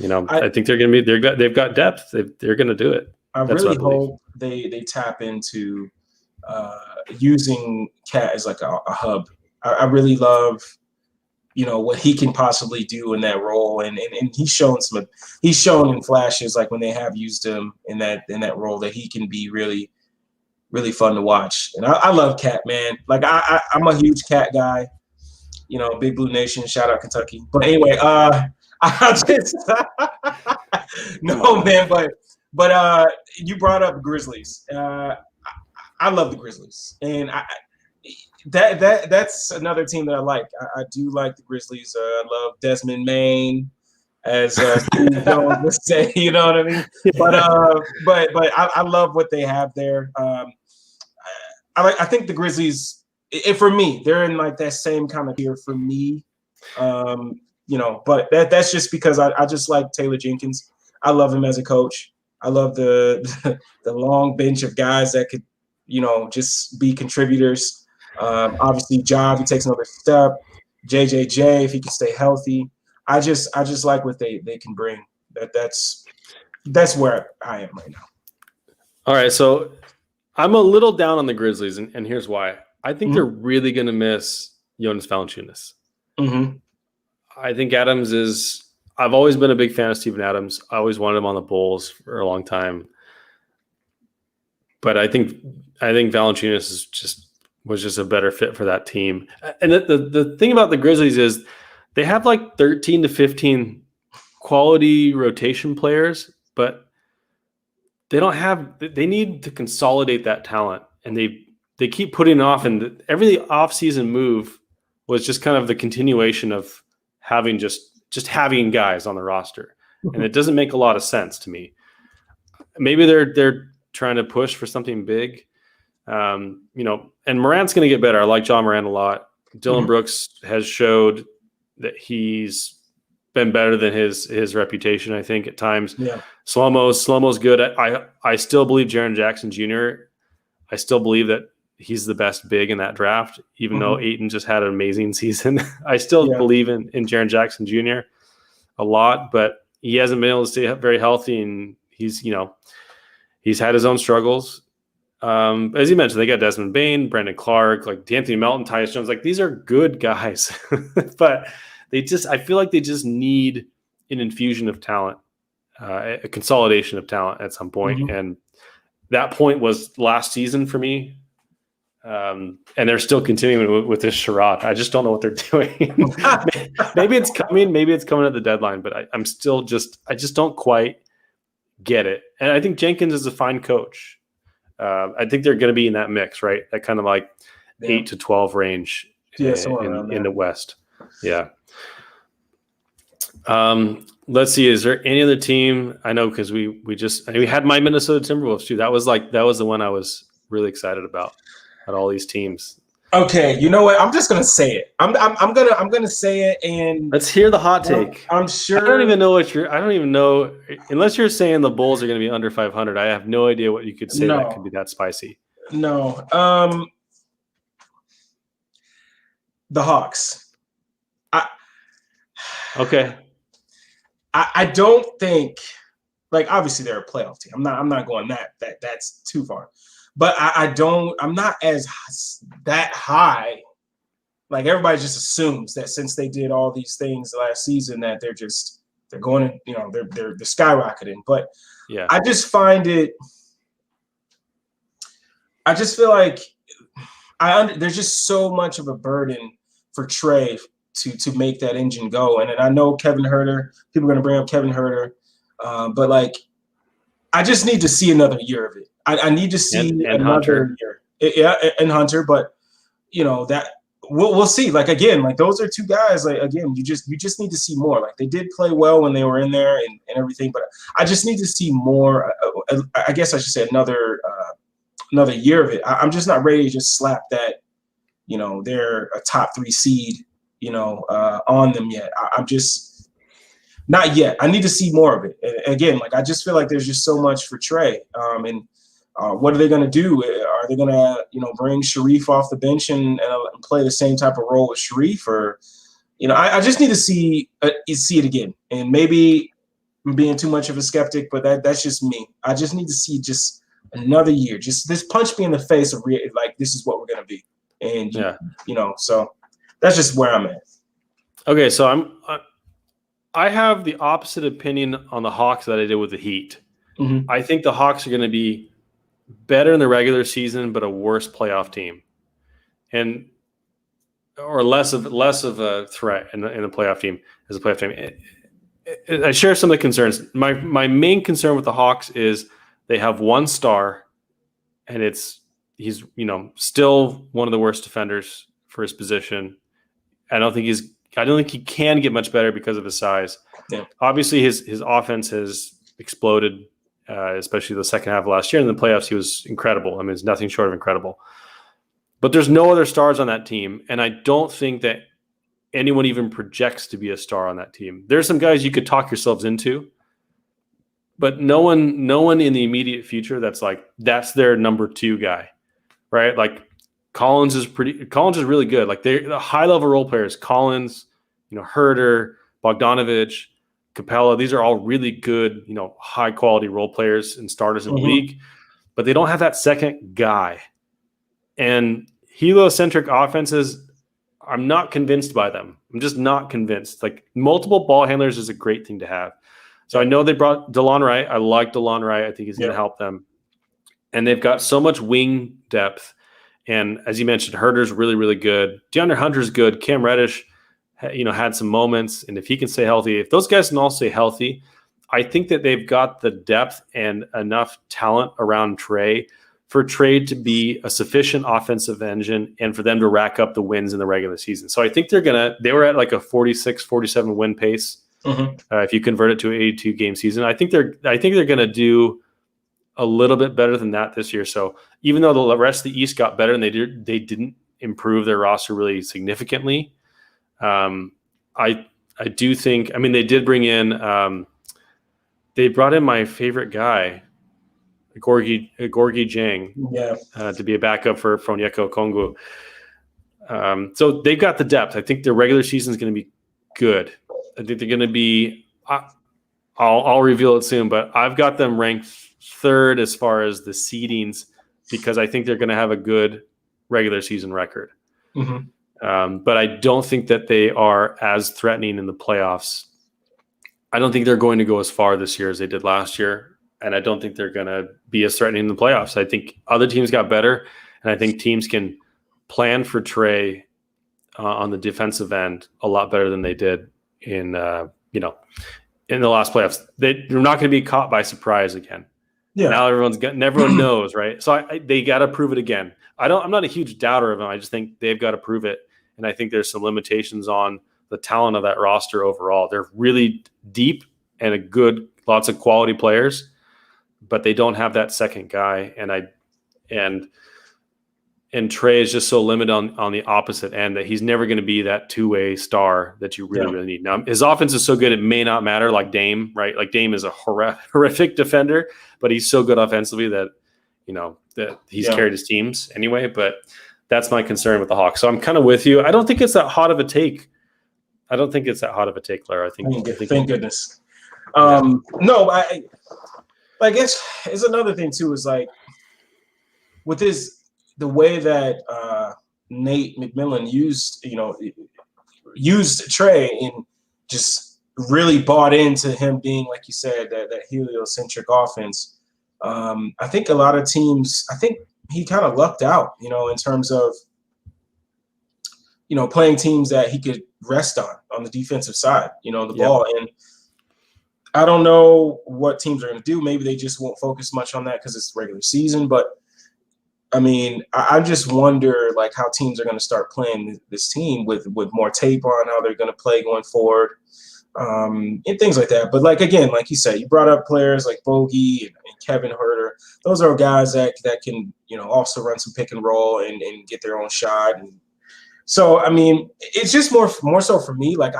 I think they're going to be. They've got depth. They're going to do it. That's really hope they tap into using Cat as like a hub. I really love what he can possibly do in that role, and he's shown in flashes like when they have used him in that role that he can be really, really fun to watch. And I love Cat, man. Like I'm a huge Cat guy. Big Blue Nation. Shout out Kentucky. But anyway, I just no, man. But you brought up Grizzlies. I love the Grizzlies, and that's another team that I like. I do like the Grizzlies. I love Desmond Maine, as Steve Jones would say. You know what I mean? But I love what they have there. I think the Grizzlies, for me, they're in like that same kind of tier for me. But that's just because I just like Taylor Jenkins. I love him as a coach. I love the long bench of guys that could, just be contributors. Obviously, Ja, if he takes another step. JJJ, if he can stay healthy. I just like what they can bring. That's where I am right now. All right, so I'm a little down on the Grizzlies, and here's why. I think they're really going to miss Jonas Valanciunas. Mm-hmm. I think Adams is – I've always been a big fan of Steven Adams. I always wanted him on the Bulls for a long time. But I think Valanciunas was just a better fit for that team. And the thing about the Grizzlies is they have like 13 to 15 quality rotation players, but they need to consolidate that talent, and they keep putting it off, and every offseason move was just kind of the continuation of having just having guys on the roster. And it doesn't make a lot of sense to me. Maybe they're trying to push for something big. And Morant's going to get better. I like John Morant a lot. Dylan Brooks has showed that he's been better than his reputation, I think, at times. Yeah. Slow-Mo's good. I still believe Jaren Jackson Jr. I still believe that he's the best big in that draft, even though Ayton just had an amazing season. I still believe in Jaren Jackson Jr. a lot, but he hasn't been able to stay very healthy, and he's had his own struggles. As you mentioned, they got Desmond Bain, Brandon Clark, like D'Anthony Melton, Tyus Jones. Like, these are good guys, but I feel like they just need an infusion of talent. a consolidation of talent at some point. And that point was last season for me. And they're still continuing with this charade. I just don't know what they're doing. Maybe it's coming. Maybe it's coming at the deadline. But I just don't quite get it. And I think Jenkins is a fine coach. I think they're going to be in that mix, right? That kind of like 8 to 12 range in the West. Yeah. Let's see. Is there any other team? I know because we had my Minnesota Timberwolves too. That was the one I was really excited about. At all these teams. Okay, you know what? I'm just gonna say it. I'm gonna say it, and let's hear the hot take. I'm sure. I don't even know unless you're saying the Bulls are gonna be under 500. I have no idea what you could say that could be that spicy. No. The Hawks. Okay. I don't think, like, obviously they're a playoff team. I'm not going that's too far. But I'm not that high. Like, everybody just assumes that since they did all these things last season that they're going to, they're skyrocketing. But yeah, I just feel like there's just so much of a burden for Trey to make that engine go. And I know Kevin Huerter, people are going to bring up Kevin Huerter, but like, I just need to see another year of it. I need to see another Hunter. year. Yeah, and Hunter, but that we'll see. Like, again, like, those are two guys. Like, again, you just need to see more. Like, they did play well when they were in there and everything, but I just need to see more. I guess I should say another year of it. I'm just not ready to just slap that. They're a top 3 seed. On them yet. I'm just not yet. I need to see more of it. And again, like, I just feel like there's just so much for Trey. What are they going to do? Are they going to, bring Sharif off the bench and play the same type of role with Sharif? Or, I just need to see it again. And maybe I'm being too much of a skeptic, but that's just me. I just need to see just another year. Just this punch me in the face of like, this is what we're going to be. And, so that's just where I'm at. Okay, so I have the opposite opinion on the Hawks that I did with the Heat. Mm-hmm. I think the Hawks are going to be better in the regular season, but a worse playoff team, or less of a threat in the playoff team as a playoff team. I share some of the concerns. My main concern with the Hawks is they have one star, and he's still one of the worst defenders for his position. I don't think he can get much better because of his size. Yeah. Obviously, his offense has exploded. Especially the second half of last year. In the playoffs, he was incredible. I mean, it's nothing short of incredible. But there's no other stars on that team, and I don't think that anyone even projects to be a star on that team. There's some guys you could talk yourselves into, but no one in the immediate future that's their number 2 guy, right? Like, Collins is really good. Like, they're the high-level role players. Collins, Huerter, Bogdanovich, Capella, these are all really good, high quality role players and starters in the league, but they don't have that second guy. And heliocentric offenses, I'm not convinced by them. I'm just not convinced. Like, multiple ball handlers is a great thing to have. So I know they brought DeLon Wright. I like DeLon Wright. I think he's going to help them. And they've got so much wing depth. And as you mentioned, Herter's really, really good. DeAndre Hunter's good. Cam Reddish, had some moments, and if he can stay healthy, if those guys can all stay healthy, I think that they've got the depth and enough talent around Trey for Trey to be a sufficient offensive engine and for them to rack up the wins in the regular season. So I think they were at like a 46, 47 win pace. If you convert it to an 82 game season, I think they're going to do a little bit better than that this year. So even though the rest of the East got better and they didn't improve their roster really significantly, I do think, they did bring in, they brought in my favorite guy, Gorgie Jang, to be a backup for Onyeka Okongwu. So they've got the depth. I think their regular season is going to be good. I think they're going to be, I'll reveal it soon, but I've got them ranked 3rd as far as the seedings because I think they're going to have a good regular season record. But I don't think that they are as threatening in the playoffs I don't think they're going to go as far this year as they did last year. And I don't think they're going to be as threatening in the playoffs. I think other teams got better, and I think teams can plan for Trey on the defensive end a lot better than they did in in the last playoffs. They're not going to be caught by surprise again. Yeah. Now everyone knows, right? So they got to prove it again. I'm not a huge doubter of them. I just think they've got to prove it, and I think there's some limitations on the talent of that roster overall. They're really deep and lots of quality players, but they don't have that second guy. And Trey is just so limited on the opposite end that he's never going to be that two-way star that you really need. Now, his offense is so good it may not matter, like Dame, right? Like Dame is a horrific defender, but he's so good offensively that that he's carried his teams anyway. But that's my concern with the Hawks. So I'm kind of with you. I don't think it's that hot of a take. Larry. Thank goodness. No, I guess it's another thing too. Is like with the way that Nate McMillan used Trey and just really bought into him being, like you said, that heliocentric offense. I think a lot of teams, I think he kind of lucked out, in terms of, playing teams that he could rest on the defensive side, the ball. And I don't know what teams are going to do. Maybe they just won't focus much on that because it's the regular season. But I mean, I just wonder like how teams are going to start playing this team with more tape on how they're going to play going forward, and things like that. But like, again, like you said, you brought up players like Bogey and Kevin Huerter. Those are guys that can, also run some pick and roll and get their own shot. And so, I mean, it's just more so for me. Like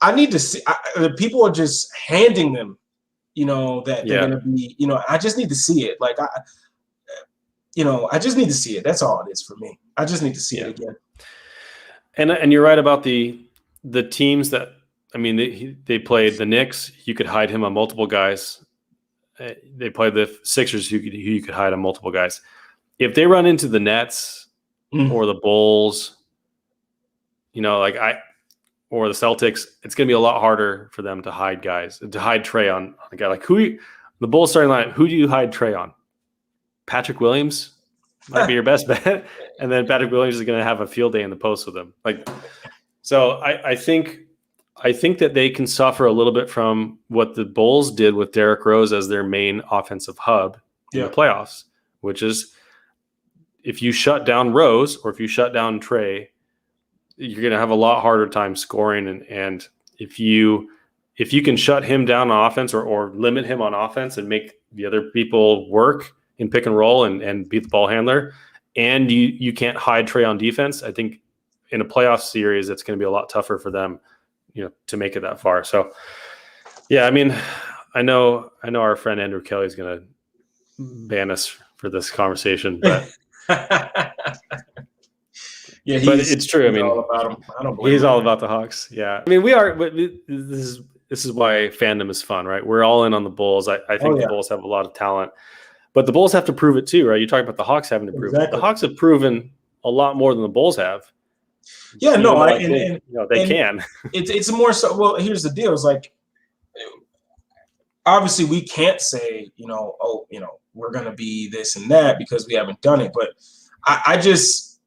I need to see the people are just handing them, that they're going to be, I just need to see it. Like I just need to see it. That's all it is for me. I just need to see it again. And you're right about the teams that, I mean, they played the Knicks. You could hide him on multiple guys. They played the Sixers, who you could hide on multiple guys. If they run into the Nets or the Bulls, or the Celtics, it's going to be a lot harder for them to hide guys, to hide Trey on a guy like the Bulls starting line. Who do you hide Trey on? Patrick Williams might be your best bet, and then Patrick Williams is going to have a field day in the post with him. So I think that they can suffer a little bit from what the Bulls did with Derrick Rose as their main offensive hub in the playoffs, which is if you shut down Rose or if you shut down Trey, you're going to have a lot harder time scoring. And if you can shut him down on offense or limit him on offense and make the other people work in pick and roll and beat the ball handler, and you can't hide Trey on defense, I think in a playoff series, it's going to be a lot tougher for them, to make it that far. So, yeah, I mean, I know our friend Andrew Kelly is going to ban us for this conversation, but yeah, but it's true. I mean, all about him. I don't blame he's him. all about the Hawks. Yeah, I mean, we are. But this is why fandom is fun, right? We're all in on the Bulls. I think the Bulls have a lot of talent, but the Bulls have to prove it too, right? You talk about the Hawks having to prove it. The Hawks have proven a lot more than the Bulls have. Yeah, they can. It's more so. Well, here's the deal: is like, obviously, we can't say, we're going to be this and that because we haven't done it. But I just,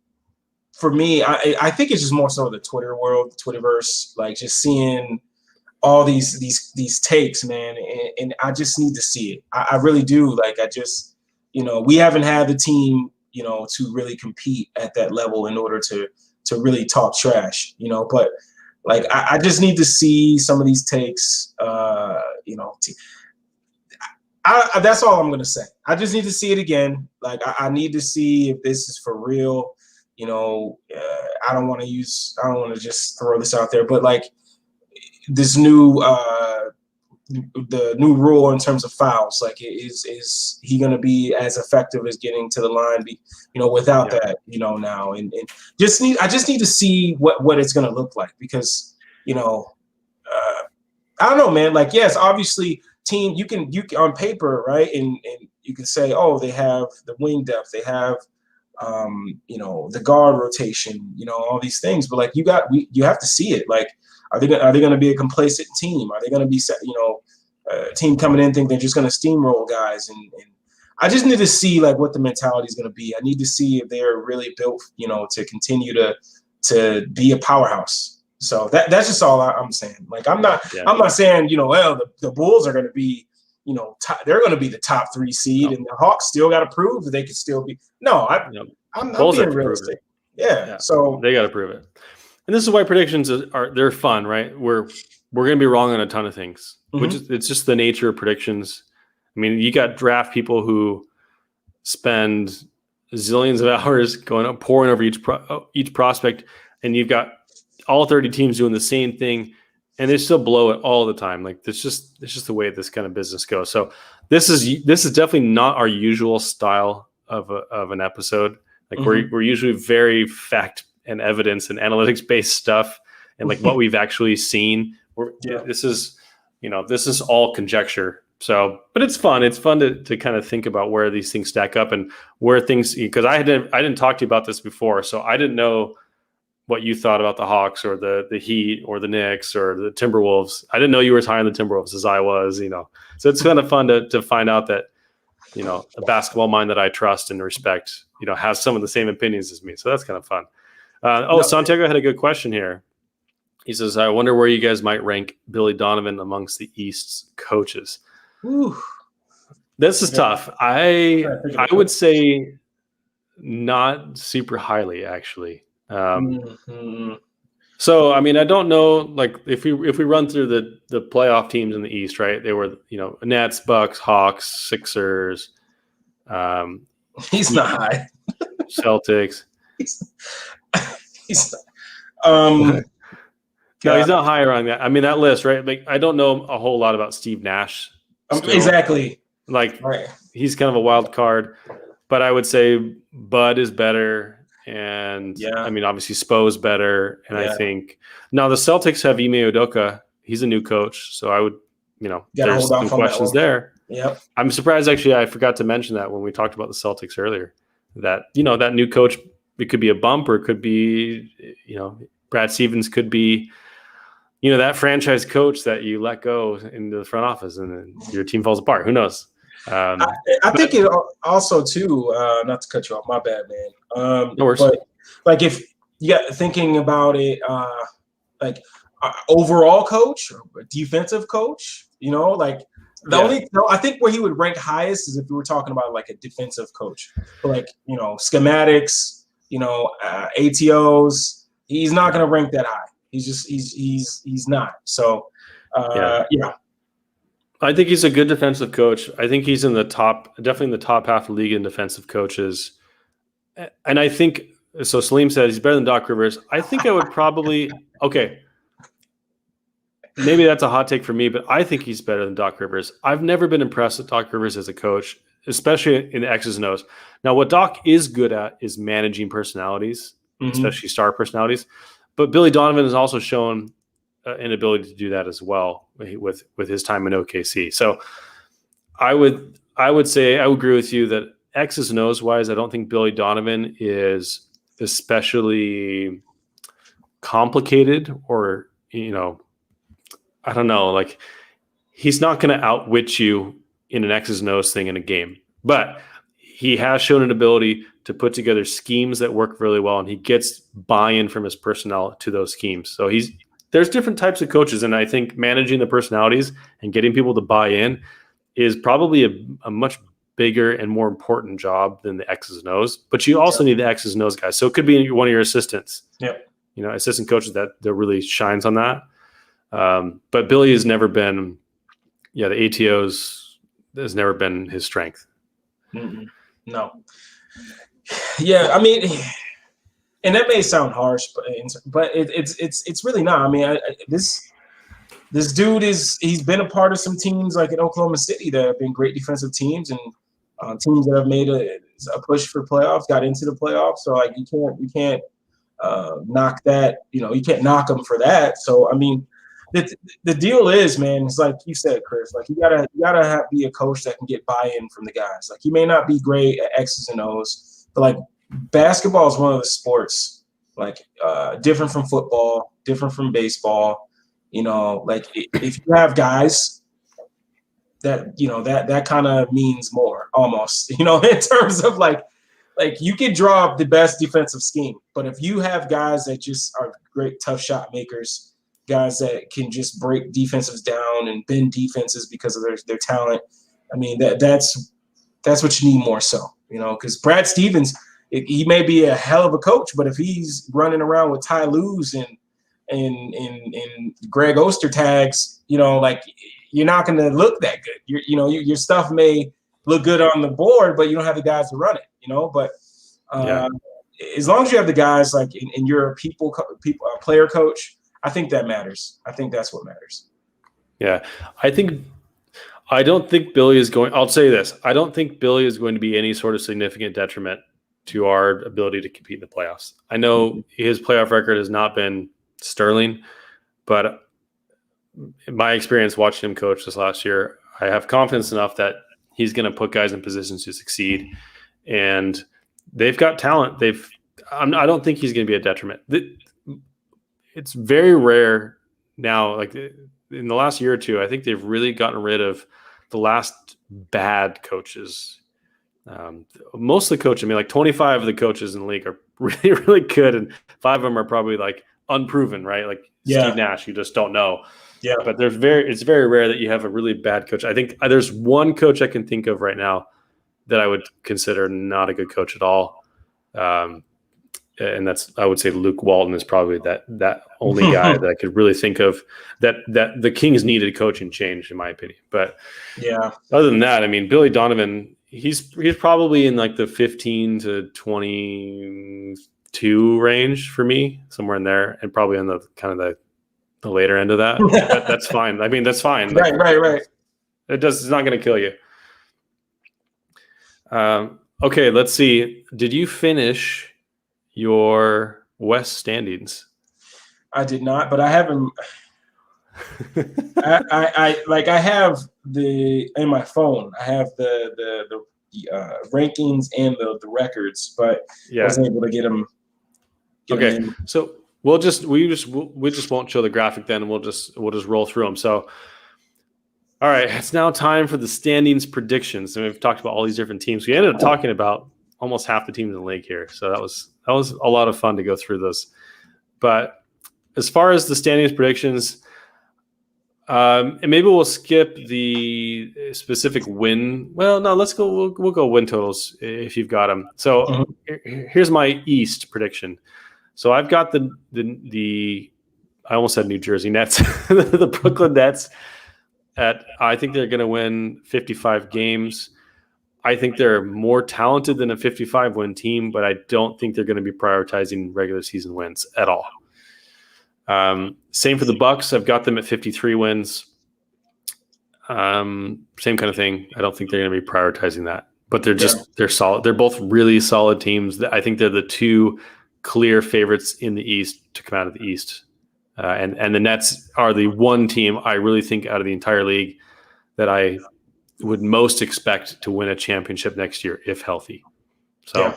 for me, I think it's just more so the Twitter world, the Twitterverse, like just seeing all these takes, man, and I just need to see it. I really do. Like, I just, we haven't had the team, to really compete at that level in order to really talk trash, but like, I just need to see some of these takes, that's all I'm going to say. I just need to see it again. Like, I need to see if this is for real. I don't want to just throw this out there, but like this new, the new rule in terms of fouls, like is he going to be as effective as getting to the line, without that, now, and I just need to see what it's going to look like because, I don't know, man, like, yes, obviously team, you can on paper, right. And you can say, oh, they have the wing depth, they have, the guard rotation, all these things, but like you have to see it. Like, Are they going to be a complacent team? Are they going to be, a team coming in think they're just going to steamroll guys? And I just need to see like what the mentality is going to be. I need to see if they're really built, to continue to be a powerhouse. So that's just all I'm saying. Like I'm not saying well the Bulls are going to be they're going to be the top 3 seed, and the Hawks still got to prove that they can still be. No, I'm being realistic. Yeah, so they got to prove it. And this is why predictions they're fun, right? We're going to be wrong on a ton of things, which is it's just the nature of predictions. I mean, you got draft people who spend zillions of hours pouring over each prospect, and you've got all 30 teams doing the same thing, and they still blow it all the time. Like it's just the way this kind of business goes. So this is definitely not our usual style of an episode. Like we're usually very fact and evidence and analytics based stuff, and like what we've actually seen. This is all conjecture. So, but it's fun. It's fun to kind of think about where these things stack up and where things, because I didn't talk to you about this before, so I didn't know what you thought about the Hawks or the Heat or the Knicks or the Timberwolves. I didn't know you were as high on the Timberwolves as I was, So it's kind of fun to find out that, a basketball mind that I trust and respect, has some of the same opinions as me. So that's kind of fun. Santiago had a good question here. He says, I wonder where you guys might rank Billy Donovan amongst the East's coaches. Ooh. This is tough. I would say not super highly, actually. So, I mean, I don't know, like if we run through the playoff teams in the East, right? They were, Nets, Bucks, Hawks, Sixers. He's not high. Celtics. He's no, he's not higher on that. I mean, that list, right? Like, I don't know a whole lot about Steve Nash. Exactly. Like, he's kind of a wild card, but I would say Bud is better. And I mean, obviously Spo's better. And I think now the Celtics have Ime Udoka. He's a new coach. So I would, there's some questions there. Yep. I'm surprised, actually, I forgot to mention that when we talked about the Celtics earlier, that, that new coach, it could be a bump, or it could be, Brad Stevens could be, that franchise coach that you let go into the front office and then your team falls apart. Who knows? I think it also too, not to cut you off, my bad, man. No worries. But like if you got thinking about it, overall coach or defensive coach, I think where he would rank highest is if we were talking about like a defensive coach, but schematics, ATOs. He's not going to rank that high. He's not. So I think he's a good defensive coach. I think he's definitely in the top half of the league in defensive coaches. And I think, so Salim said he's better than Doc Rivers. I think I would probably, maybe that's a hot take for me, but I think he's better than Doc Rivers. I've never been impressed with Doc Rivers as a coach, especially in the X's and O's. Now, what Doc is good at is managing personalities, especially star personalities. But Billy Donovan has also shown an ability to do that as well with his time in OKC. So I would say I would agree with you that X's and O's wise, I don't think Billy Donovan is especially complicated, or I don't know, like he's not going to outwit you in an X's and O's thing in a game, but he has shown an ability to put together schemes that work really well, and he gets buy-in from his personnel to those schemes. So there's different types of coaches, and I think managing the personalities and getting people to buy in is probably a much bigger and more important job than the X's and O's. But you also need the X's and O's guys. So it could be one of your assistants. Yep. Assistant coaches that really shines on that. But Billy has never been, the ATOs has never been his strength. No. Yeah, I mean, and that may sound harsh, but it's really not. I mean, this dude he's been a part of some teams like in Oklahoma City that have been great defensive teams, and teams that have made a push for playoffs, got into the playoffs. So like you can't knock that. You can't knock them for that. So I mean, the deal is, man, it's like you said, Chris. Like you gotta be a coach that can get buy-in from the guys. Like he may not be great at X's and O's, but like basketball is one of the sports like different from football, different from baseball, You know, like if you have guys that, you know, that kind of means more almost, you know, in terms of like you can draw up the best defensive scheme, but if you have guys that just are great tough shot makers, guys that can just break defenses down and bend defenses because of their talent, I mean that's what you need more so, you know, because Brad Stevens, he may be a hell of a coach, but if he's running around with Ty Lue's and Greg Oster tags, you know, like you're not going to look that good. Your stuff may look good on the board, but you don't have the guys to run it, you know. But as long as you have the guys, like and you're a player coach, I think that matters. I think that's what matters. Yeah, I don't think Billy is going. I'll say this: I don't think Billy is going to be any sort of significant detriment to our ability to compete in the playoffs. I know his playoff record has not been sterling, but in my experience watching him coach this last year, I have confidence enough that he's going to put guys in positions to succeed, and they've got talent. I don't think he's going to be a detriment. It's very rare now, like in the last year or two, I think they've really gotten rid of the last bad coaches. Most of the coaches, I mean, like 25 of the coaches in the league are really, really good, and 5 of them are probably like unproven, right? Like Steve Nash, you just don't know. Yeah. But it's very rare that you have a really bad coach. I think there's one coach I can think of right now that I would consider not a good coach at all. And that's, I would say Luke Walton is probably that only guy that I could really think of that the Kings needed coaching change, in my opinion. But yeah, other than that, I mean, Billy Donovan, he's probably in like the 15 to 22 range for me, somewhere in there, and probably on the kind of the later end of that. That's fine. I mean, that's fine. Right. It's not going to kill you. Okay, let's see. Did you finish your West standings? I did not, but I haven't. I have in my phone. I have the rankings and the records, but I wasn't able to get them. Okay, so we just won't show the graphic then, and we'll just roll through them. So, all right, it's now time for the standings predictions. And we've talked about all these different teams. We ended up talking about almost half the teams in the league here, so that was a lot of fun to go through those. But as far as the standings predictions, and maybe we'll skip the specific win. Well, no, let's go. We'll go win totals if you've got them. So here's my East prediction. So I've got the I almost said New Jersey Nets, the Brooklyn Nets. I think they're going to win 55 games. I think they're more talented than a 55-win team, but I don't think they're going to be prioritizing regular season wins at all. Same for the Bucks. I've got them at 53 wins. Same kind of thing. I don't think they're going to be prioritizing that, but they're solid. They're both really solid teams. I think they're the two clear favorites in the East to come out of the East. And the Nets are the one team I really think out of the entire league that I would most expect to win a championship next year if healthy. So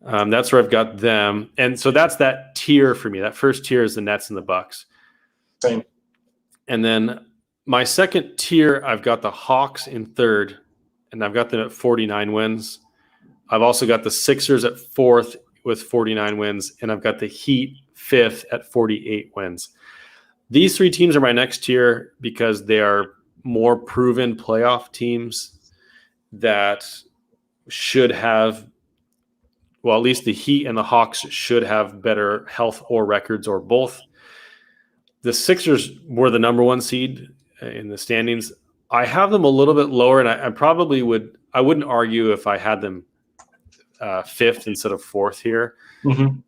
that's where I've got them. And so that's that tier for me. That first tier is the Nets and the Bucks. Same. And then my second tier, I've got the Hawks in third, and I've got them at 49 wins. I've also got the Sixers at fourth with 49 wins, and I've got the Heat fifth at 48 wins. These three teams are my next tier because they are more proven playoff teams that should have, well, at least the Heat and the Hawks should have better health or records or both. The Sixers were the number one seed in the standings. I have them a little bit lower, and I probably I wouldn't argue if I had them fifth instead of fourth here. Mm-hmm.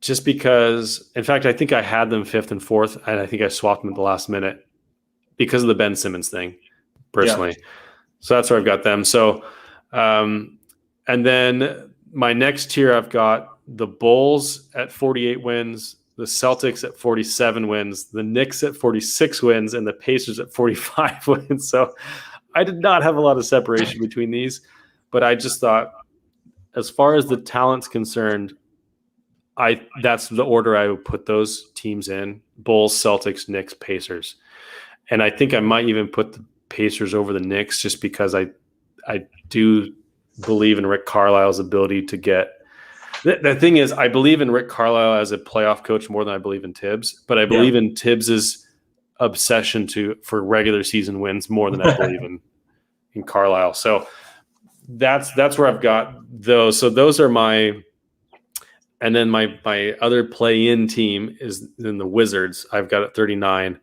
Just because, in fact, I think I had them fifth and fourth, and I think I swapped them at the last minute because of the Ben Simmons thing, personally. Yeah. So that's where I've got them. So, and then my next tier, I've got the Bulls at 48 wins, the Celtics at 47 wins, the Knicks at 46 wins, and the Pacers at 45 wins. So I did not have a lot of separation between these, but I just thought, as far as the talent's concerned, that's the order I would put those teams in: Bulls, Celtics, Knicks, Pacers. And I think I might even put the Pacers over the Knicks just because I do believe in Rick Carlisle's ability to get. The thing is, I believe in Rick Carlisle as a playoff coach more than I believe in Tibbs, but I believe in Tibbs's obsession for regular season wins more than I believe in Carlisle. So that's where I've got those. So those are my. And then my other play-in team is in the Wizards. I've got at 39,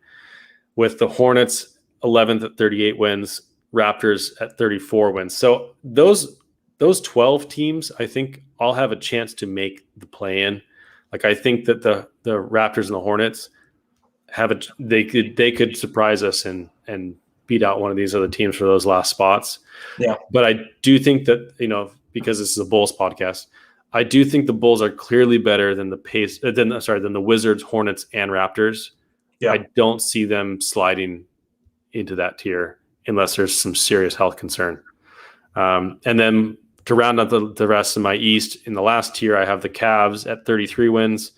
with the Hornets 11th at 38 wins, Raptors at 34 wins. So those 12 teams, I think, all have a chance to make the play-in. Like, I think that the Raptors and the Hornets they could surprise us and beat out one of these other teams for those last spots. Yeah. But I do think that, because this is a Bulls podcast, I do think the Bulls are clearly better than the Wizards, Hornets, and Raptors. Yeah. I don't see them sliding into that tier unless there's some serious health concern. And then to round out the rest of my East, in the last tier, I have the Cavs at 33 wins,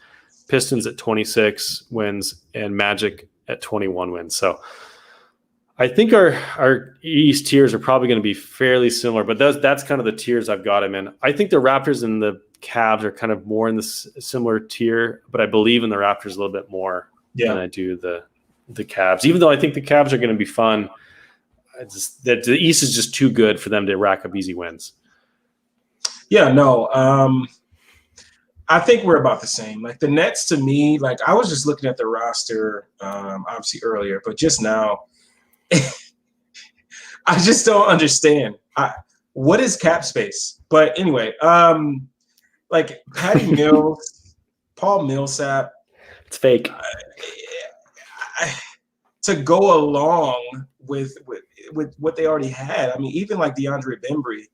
Pistons at 26 wins, and Magic at 21 wins. So I think our East tiers are probably going to be fairly similar, but that's kind of the tiers I've got them in. I think the Raptors and the Cavs are kind of more in the similar tier, but I believe in the Raptors a little bit more than I do the Cavs. Even though I think the Cavs are going to be fun, the East is just too good for them to rack up easy wins. Yeah, no. I think we're about the same. Like, the Nets, to me, like, I was just looking at the roster, obviously earlier, but just now, I just don't understand. What is cap space? But anyway, like Patty Mills, Paul Millsap. It's fake. To go along with what they already had. I mean, even like DeAndre Bembry,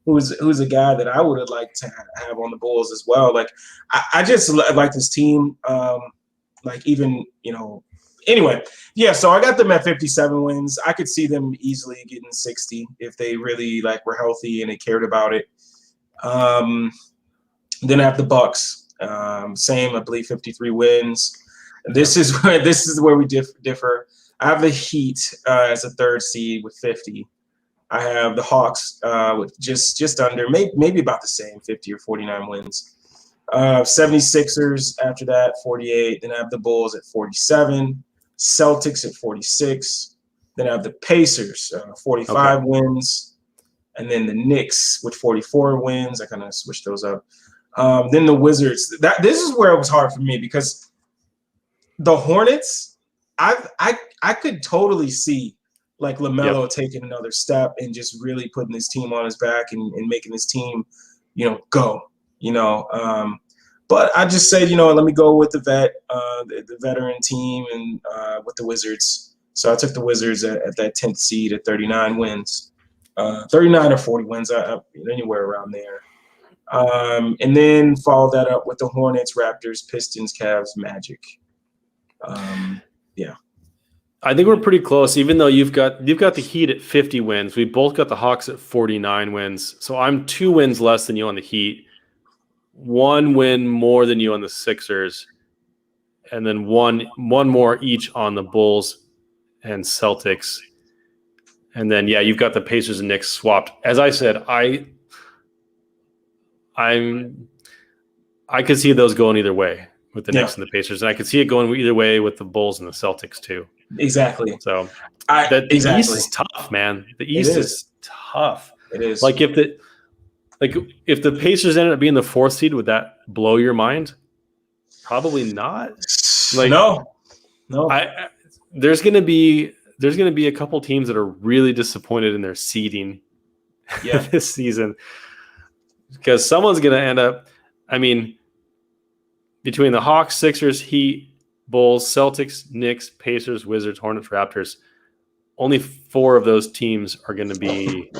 who's a guy that I would have liked to have on the Bulls as well. Like, I just like this team. Like, even, anyway, yeah, so I got them at 57 wins. I could see them easily getting 60 if they really were healthy and they cared about it. Then I have the Bucks. Same, I believe 53 wins. This is where we differ. I have the Heat as a third seed with 50. I have the Hawks with just under, maybe about the same, 50 or 49 wins. 76ers after that, 48. Then I have the Bulls at 47. Celtics at 46. Then I have the Pacers, 45 wins. And then the Knicks with 44 wins. I kind of switched those up. Then the Wizards. This is where it was hard for me because the Hornets, I could totally see LaMelo taking another step and just really putting his team on his back and making his team, go. But I just said, let me go with the veteran team and with the Wizards. So I took the Wizards at that 10th seed at 39 wins, 39 or 40 wins, anywhere around there. And then follow that up with the Hornets, Raptors, Pistons, Cavs, Magic. Yeah. I think we're pretty close, even though you've got the Heat at 50 wins. We both got the Hawks at 49 wins. So I'm 2 wins less than you on the Heat, 1 win more than you on the Sixers, and then one more each on the Bulls and Celtics. And then, you've got the Pacers and Knicks swapped. As I said, I could see those going either way with the Knicks and the Pacers. And I could see it going either way with the Bulls and the Celtics too. Exactly. So the East is tough, man. The East is tough. It is. If the Pacers ended up being the 4th seed, would that blow your mind? Probably not. No. There's gonna be a couple teams that are really disappointed in their seeding this season, because someone's gonna end up. I mean, between the Hawks, Sixers, Heat, Bulls, Celtics, Knicks, Pacers, Wizards, Hornets, Raptors, only 4 of those teams are going to be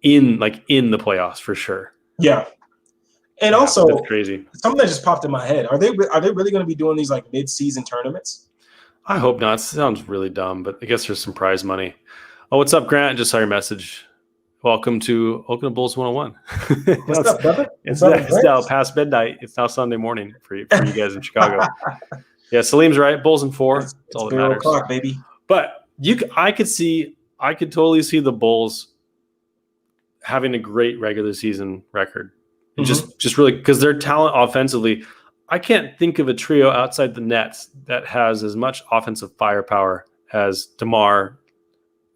in the playoffs for sure. Yeah. And also, that's crazy. Something that just popped in my head. Are they really going to be doing these mid-season tournaments? I hope not. It sounds really dumb, but I guess there's some prize money. Oh, what's up, Grant? Just saw your message. Welcome to Oakland Bulls 101. What's up, brother? It's now past midnight. It's now Sunday morning for you guys in Chicago. Yeah, Salim's right. Bulls in 4. That's all that matters. O'clock, baby. But I could totally see the Bulls having a great regular season record. And just really, because their talent offensively, I can't think of a trio outside the Nets that has as much offensive firepower as DeMar,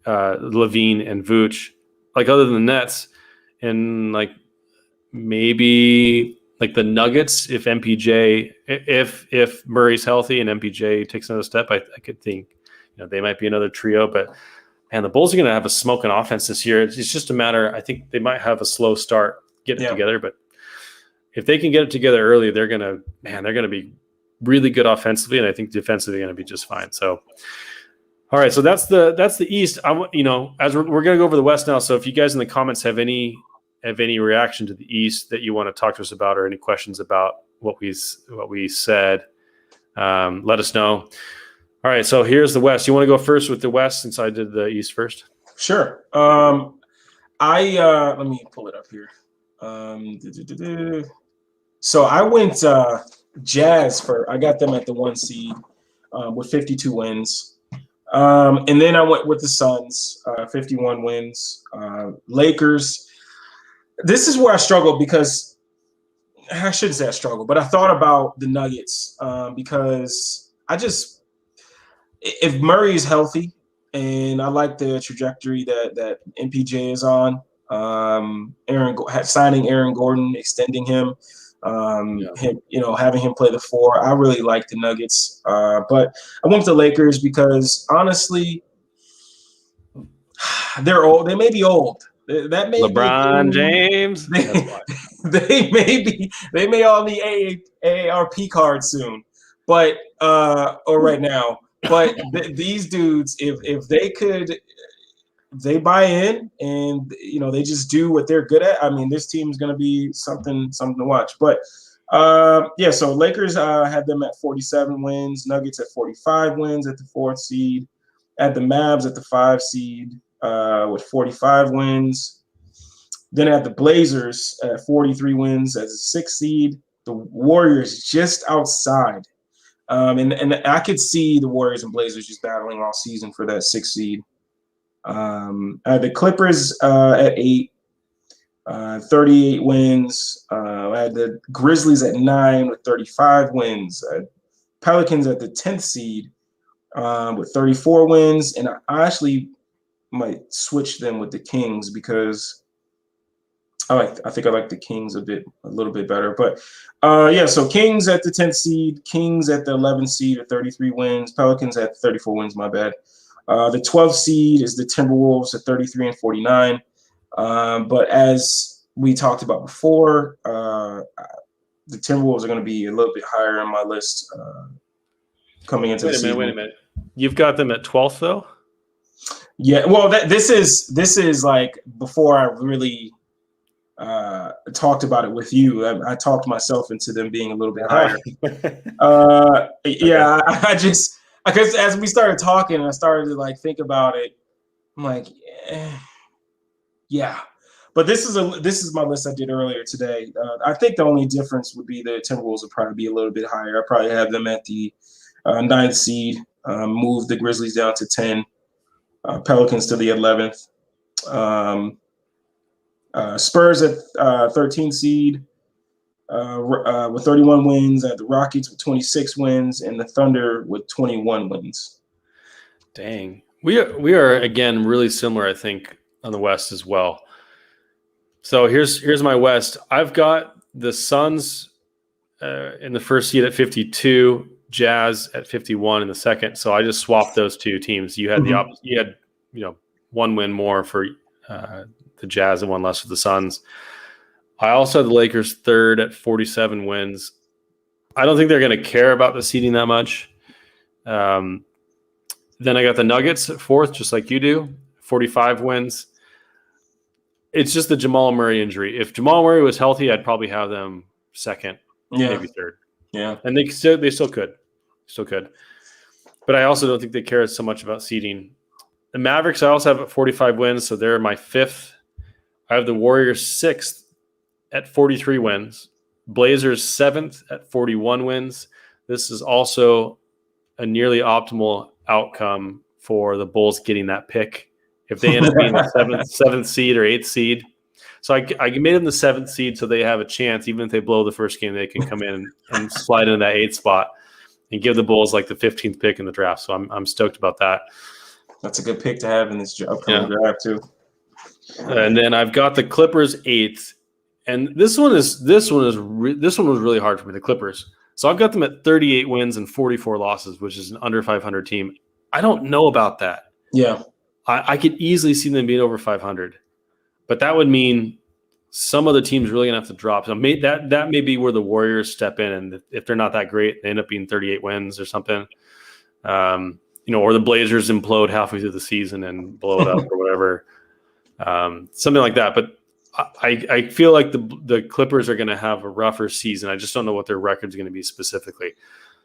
Levine, and Vooch. Like other than the Nets, and like maybe like the Nuggets, if Murray's healthy and MPJ takes another step, I could think they might be another trio. But man, the Bulls are going to have a smoking offense this year. It's just a matter. I think they might have a slow start getting it together, but if they can get it together early, they're going to be really good offensively, and I think defensively they're going to be just fine. So. All right, so that's the East. As we're going to go over the West now. So if you guys in the comments have any reaction to the East that you want to talk to us about, or any questions about what we said, let us know. All right, so here's the West. You want to go first with the West since I did the East first? Sure. Let me pull it up here. So I went Jazz for. I got them at the 1 seed with 52 wins. And then I went with the Suns, 51 wins. Lakers. This is where I struggled because I shouldn't say I struggled, but I thought about the Nuggets because if Murray is healthy, and I like the trajectory that MPJ is on, signing Aaron Gordon, extending him. Having him play the 4, I really like the Nuggets. But I went with the Lakers because honestly, they're old. They may be old. That may LeBron James. They may all need AARP cards soon, but or right now. But these dudes, if they could. They buy in and they just do what they're good at. I mean, this team's going to be something to watch. But so Lakers had them at 47 wins, Nuggets at 45 wins at the 4th seed, at the Mavs at the 5 seed with 45 wins. Then at the Blazers at 43 wins as a 6th seed, the Warriors just outside. And I could see the Warriors and Blazers just battling all season for that 6th seed. The Clippers at 8, 38 wins. I had the Grizzlies at 9 with 35 wins. Pelicans at the 10th seed with 34 wins. And I actually might switch them with the Kings because I think I like the Kings a little bit better. But so Kings at the 10th seed, Kings at the 11th seed at 33 wins, Pelicans at 34 wins, my bad. The 12th seed is the Timberwolves at 33 and 49. But as we talked about before, the Timberwolves are going to be a little bit higher on my list coming into the season. Wait a minute. You've got them at 12th, though? Yeah, well, this is like before I really talked about it with you. I talked myself into them being a little bit higher. Because as we started talking, I started to think about it. I'm like, yeah. But this is my list I did earlier today. I think the only difference would be the Timberwolves would probably be a little bit higher. I probably have them at the 9th seed. Move the Grizzlies down to 10. Pelicans to the 11th. Spurs at 13th seed. With 31 wins, the Rockets with 26 wins, and the Thunder with 21 wins. Dang. We are again really similar, I think, on the West as well. So here's my West. I've got the Suns in the 1st seed at 52, Jazz at 51 in the 2nd. So I just swapped those two teams. You had the opposite. You had 1 win more for the Jazz and 1 less for the Suns. I also had the Lakers 3rd at 47 wins. I don't think they're going to care about the seeding that much. Then I got the Nuggets at 4th, just like you do, 45 wins. It's just the Jamal Murray injury. If Jamal Murray was healthy, I'd probably have them 2nd, maybe 3rd. Yeah, and they still could. But I also don't think they care so much about seeding. The Mavericks I also have at 45 wins, so they're my 5th. I have the Warriors 6th at 43 wins. Blazers 7th at 41 wins. This is also a nearly optimal outcome for the Bulls getting that pick. If they end up being the seventh seed or 8th seed. So I made them the 7th seed so they have a chance. Even if they blow the first game, they can come in and slide into that 8th spot and give the Bulls like the 15th pick in the draft. So I'm stoked about that. That's a good pick to have in this upcoming draft too. And then I've got the Clippers 8th. And this one was really hard for me, the Clippers. So I've got them at 38 wins and 44 losses, which is an under 500 team. I don't know about that. Yeah. I could easily see them being over 500. But that would mean some of the teams really going to have to drop. So that may be where the Warriors step in. And if they're not that great, they end up being 38 wins or something. Or the Blazers implode halfway through the season and blow it up or whatever. Something like that. But I feel like the Clippers are going to have a rougher season. I just don't know what their record's going to be specifically.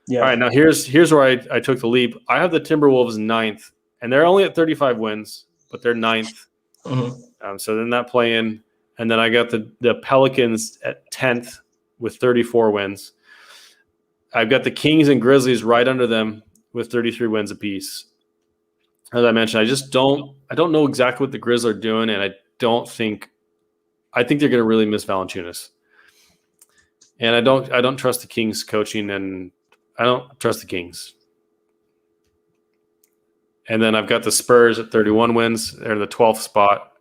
Yeah. All right, now here's where I took the leap. I have the Timberwolves 9th, and they're only at 35 wins, but they're 9th. Mm-hmm. So then that play in, and then I got the Pelicans at 10th with 34 wins. I've got the Kings and Grizzlies right under them with 33 wins apiece. As I mentioned, I don't know exactly what the Grizz are doing, and I think they're going to really miss Valanciunas. And I don't trust the Kings coaching, and I don't trust the Kings. And then I've got the Spurs at 31 wins. They're in the 12th spot.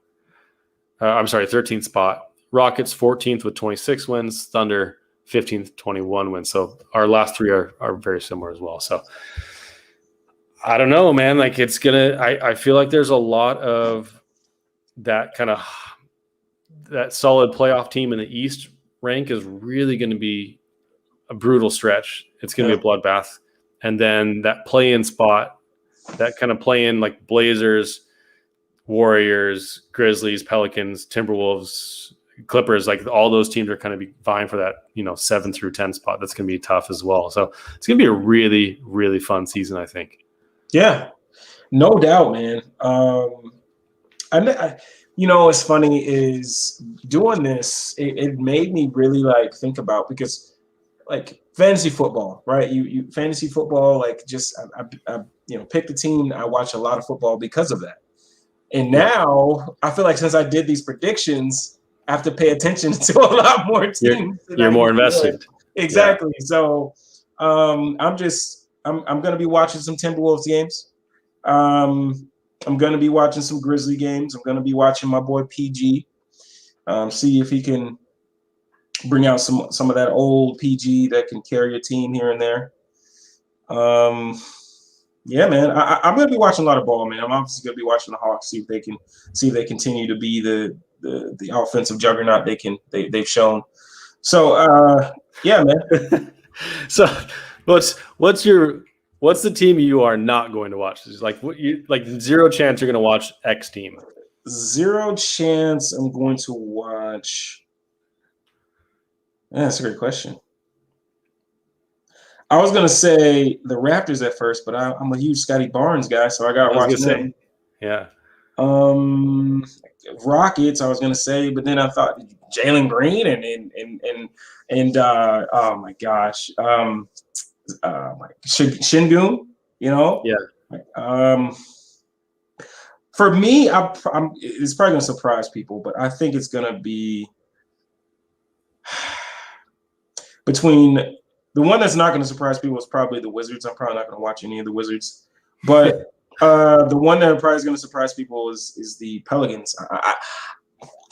13th spot. Rockets 14th with 26 wins. Thunder 15th, 21 wins. So our last three are very similar as well. So I don't know, man. Like I feel like there's a lot of that kind of that solid playoff team in the East rank is really going to be a brutal stretch. It's going to be a bloodbath. And then that play-in spot, that kind of play-in like Blazers, Warriors, Grizzlies, Pelicans, Timberwolves, Clippers, like all those teams are kind of vying for that, 7 through 10 spot. That's going to be tough as well. So it's going to be a really, really fun season, I think. Yeah, no doubt, man. What's funny is doing this, it made me really like think about, because like fantasy football, right? You fantasy football, like just I pick the team. I watch a lot of football because of that. And now I feel like since I did these predictions, I have to pay attention to a lot more teams. You're more invested. Exactly. Yeah. So I'm going to be watching some Timberwolves games. I'm going to be watching some Grizzly games. I'm going to be watching my boy PG, see if he can bring out some of that old PG that can carry a team here and there. Yeah, man, I'm going to be watching a lot of ball, man. I'm obviously going to be watching the Hawks, see if they continue to be the offensive juggernaut they've shown. So, yeah, man. So what's the team you are not going to watch? It's like zero chance you're going to watch X team. Zero chance I'm going to watch. Yeah, that's a great question. I was going to say the Raptors at first, but I'm a huge Scotty Barnes guy, so I got to watch them. Yeah. Rockets, I was going to say, but then I thought Jalen Green and oh my gosh, Shingun, Yeah. For me, it's probably going to surprise people, but I think it's going to be between the one that's not going to surprise people is probably the Wizards. I'm probably not going to watch any of the Wizards, but the one that probably is going to surprise people is the Pelicans.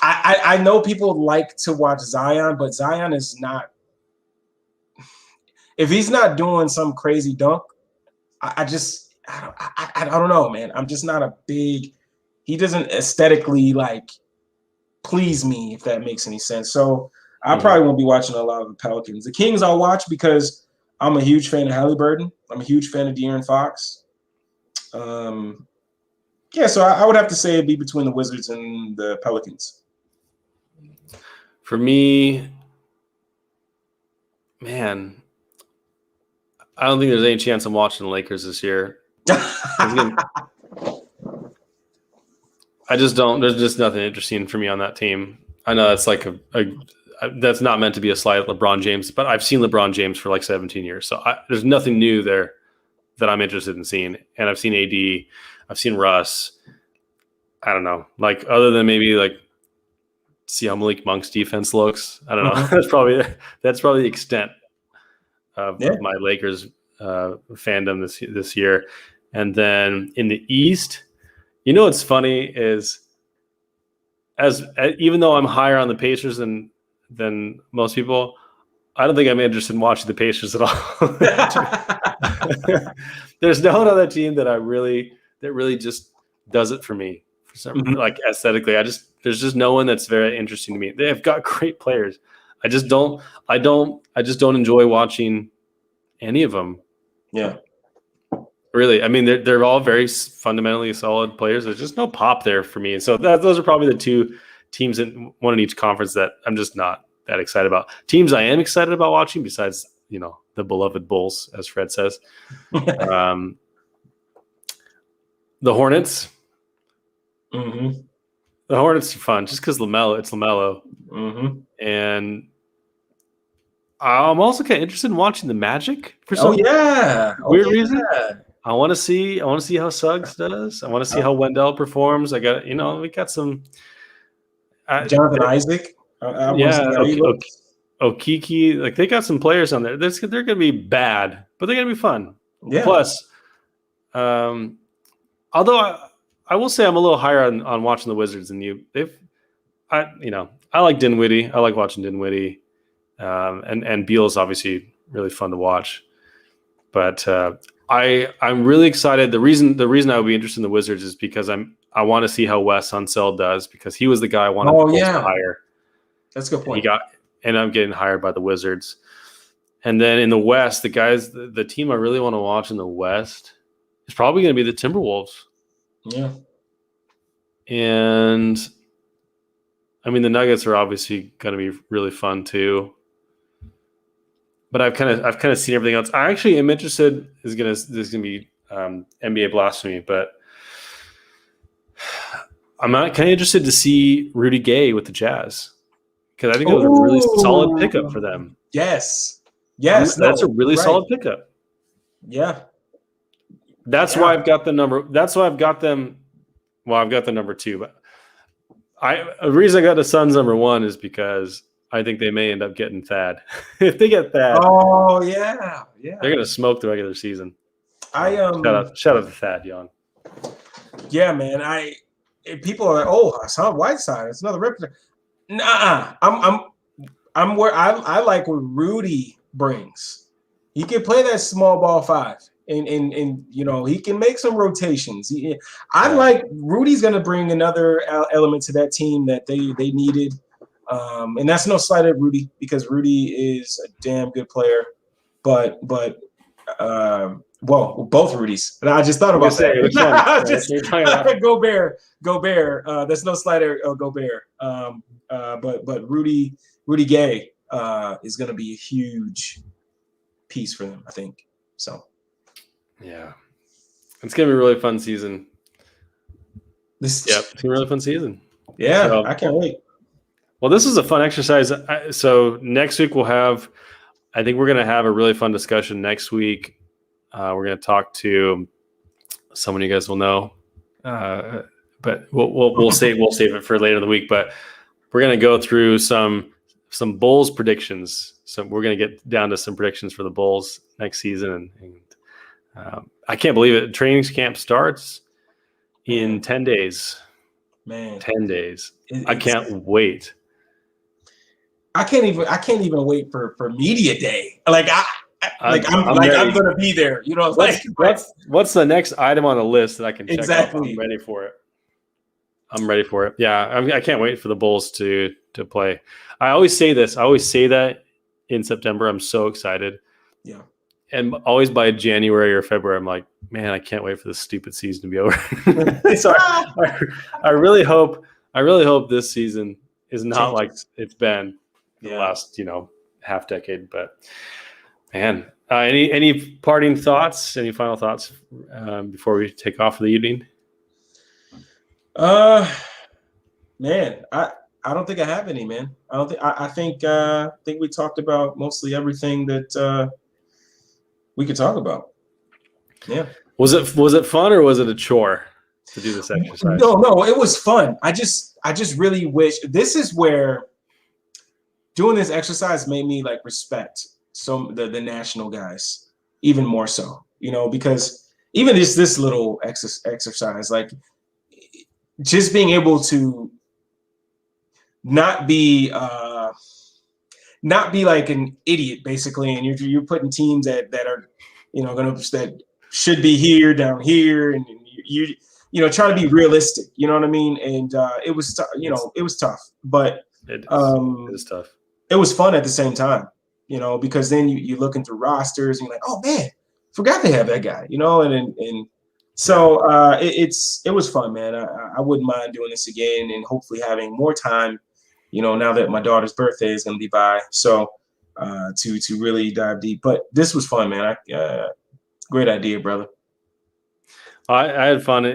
I know people like to watch Zion, but Zion is not. If he's not doing some crazy dunk, I don't know, man. I'm just not a big. He doesn't aesthetically like please me, if that makes any sense. So I probably won't be watching a lot of the Pelicans. The Kings I'll watch because I'm a huge fan of Halliburton. I'm a huge fan of De'Aaron Fox. Yeah, so I would have to say it'd be between the Wizards and the Pelicans. For me, man, I don't think there's any chance I'm watching the Lakers this year. I just don't. There's just nothing interesting for me on that team. I know that's like that's not meant to be a slight at LeBron James, but I've seen LeBron James for like 17 years, so there's nothing new there that I'm interested in seeing. And I've seen AD, I've seen Russ. I don't know, like other than maybe like see how Malik Monk's defense looks. I don't know. That's probably the extent of my Lakers fandom this year. And then in the East, you know what's funny is even though I'm higher on the Pacers than most people, I don't think I'm interested in watching the Pacers at all. There's no other team that really just does it for me for some like aesthetically. There's just no one that's very interesting to me. They have got great players. I just don't enjoy watching any of them. Yeah. Really, I mean, they're all very fundamentally solid players. There's just no pop there for me, and so those are probably the two teams in one in each conference that I'm just not that excited about. Teams I am excited about watching, besides the beloved Bulls, as Fred says, the Hornets. Mm-hmm. The Hornets are fun just because it's LaMelo, and I'm also kind of interested in watching the Magic for some weird reason. I want to see how Suggs does. I want to see how Wendell performs. We got some Jonathan Isaac. Okiki. Like they got some players on there. They're going to be bad, but they're going to be fun. Yeah. Plus, although I will say I'm a little higher on watching the Wizards than you. I like Dinwiddie. I like watching Dinwiddie, and Beal is obviously really fun to watch, but. I'm really excited. The reason I would be interested in the Wizards is because I want to see how Wes Unseld does, because he was the guy I wanted to hire. That's a good point. Ended up getting hired by the Wizards. And then in the West, the team I really want to watch in the West is probably going to be the Timberwolves. Yeah. And I mean, the Nuggets are obviously going to be really fun too. But I've kind of seen everything else. I actually am interested. This is gonna be NBA blasphemy, but I'm not kind of interested to see Rudy Gay with the Jazz, because I think it was a really solid pickup for them. Yes, that's a really solid pickup. Yeah, that's why I've got the number. That's why I've got them. Well, I've got the number 2, but the reason I got the Suns number 1 is because I think they may end up getting Thad. If they get Thad, they're gonna smoke the regular season. Shout out to Thad Young. Yeah, man. People are like, oh, Hassan Whiteside, it's another rip. Nah, I'm where I like what Rudy brings. He can play that small ball 5, and he can make some rotations. I like Rudy's gonna bring another element to that team that they needed. And that's no slight at Rudy, because Rudy is a damn good player, but both Rudys. And I just thought about that. Gobert. That's no slight at Gobert. But Rudy Gay is going to be a huge piece for them, I think. So, yeah, it's going to be a really fun season. It's going to be a really fun season. Yeah, so, I can't wait. Well, this is a fun exercise. So next week I think we're going to have a really fun discussion next week. We're going to talk to someone you guys will know, but we'll save it for later in the week. But we're going to go through some Bulls predictions. So we're going to get down to some predictions for the Bulls next season. And I can't believe it. Training camp starts in 10 days. Man, 10 days. I can't wait. I can't even wait for media day. I'm gonna be there. What's the next item on the list that I can check exactly. off? I'm ready for it. Yeah, I can't wait for the Bulls to play. I always say this. I always say that in September. I'm so excited. Yeah. And always by January or February, I'm like, man, I can't wait for this stupid season to be over. So I really hope this season is not like it's been the last, half decade. But man, any parting thoughts? Any final thoughts before we take off for the evening? Man, I don't think I have any, man. I think we talked about mostly everything that we could talk about. Yeah. Was it fun or was it a chore to do this exercise? No, it was fun. I just really wish this is where doing this exercise made me like respect the national guys even more so, because even this little exercise, like just being able to not be like an idiot basically, and you're putting teams that are that should be here down here, and you try to be realistic, you know what I mean? And it was it was tough, but it is tough. It was fun at the same time, because then you're looking through rosters and you're like, oh man, forgot they have that guy, and so it was fun, man. I wouldn't mind doing this again, and hopefully having more time, now that my daughter's birthday is going to be by, so to really dive deep. But this was fun, man. Great idea, brother. I had fun.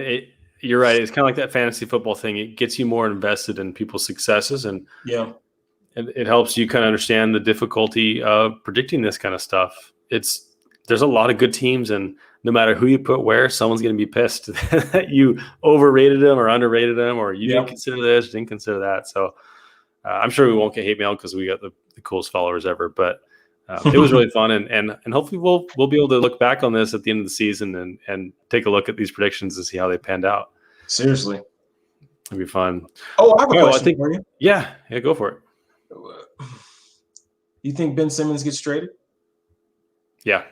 You're right. It's kind of like that fantasy football thing. It gets you more invested in people's successes, and it helps you kind of understand the difficulty of predicting this kind of stuff. There's a lot of good teams, and no matter who you put where, someone's going to be pissed that you overrated them or underrated them, or you didn't consider this, didn't consider that. So I'm sure we won't get hate mail because we got the coolest followers ever. But it was really fun, and hopefully we'll be able to look back on this at the end of the season and take a look at these predictions and see how they panned out. Seriously, it'd be fun. Oh, I have a question for you. Yeah, go for it. You think Ben Simmons gets traded? Yeah,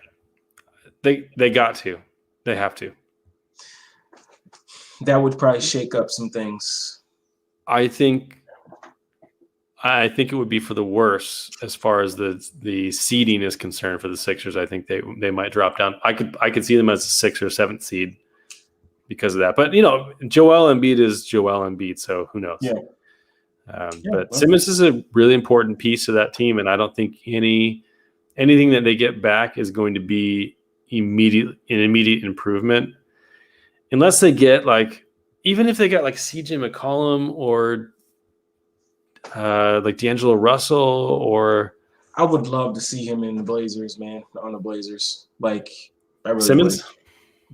they got to. They have to. That would probably shake up some things. I think it would be for the worse as far as the seeding is concerned for the Sixers. I think they might drop down. I could see them as a 6th or 7th seed because of that. But Joel Embiid is Joel Embiid, so who knows? Yeah. But Simmons is a really important piece of that team, and I don't think anything that they get back is going to be an immediate improvement, unless they get even if they got CJ McCollum or like D'Angelo Russell, or I would love to see him in the Blazers, man. On the Blazers, I really Simmons. Would.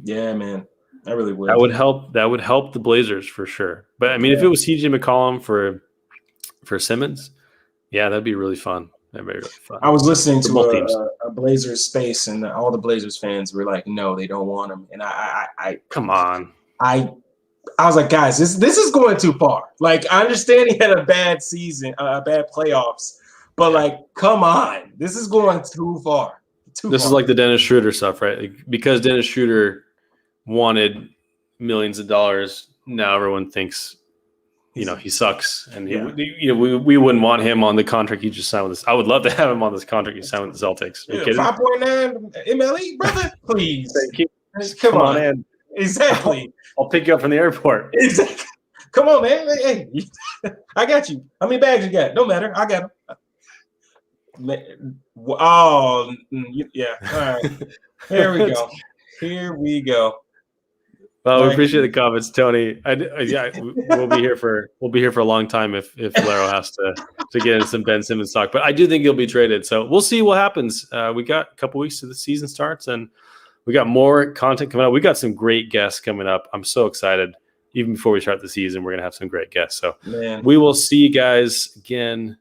Yeah, man, I really would. That would help the Blazers for sure. But I mean, if it was CJ McCollum for Simmons, yeah, that'd be really fun. That'd be really fun. I was listening to a Blazers space, and all the Blazers fans were like, "No, they don't want him." And I come on. I was like, guys, this is going too far. I understand he had a bad season, bad playoffs, but come on, this is going too far. This is like the Dennis Schroeder stuff, right? Because Dennis Schroeder wanted millions of dollars. Now everyone thinks, he sucks, and we wouldn't want him on the contract he just signed with us. I would love to have him on this contract he signed with the Celtics. 5.9 MLE, brother, please. Thank you. Come on, man. Exactly. I'll pick you up from the airport. Exactly. Come on, man. Hey, I got you. How many bags you got? No matter. I got them. Oh, yeah. All right. Here we go. Well, we appreciate the comments, Tony. We'll be here for a long time if Larro has to get in some Ben Simmons talk. But I do think he'll be traded. So we'll see what happens. We got a couple weeks to the season starts, and we got more content coming up. We got some great guests coming up. I'm so excited. Even before we start the season, we're going to have some great guests. So we will see you guys again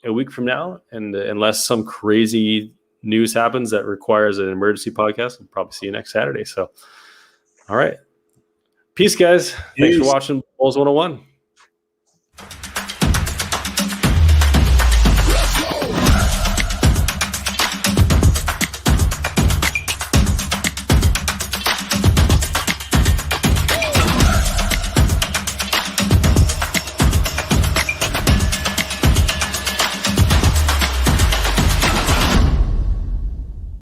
a week from now. And unless some crazy news happens that requires an emergency podcast, we'll probably see you next Saturday. So, all right. Peace, guys. Thanks for watching Bulls 101.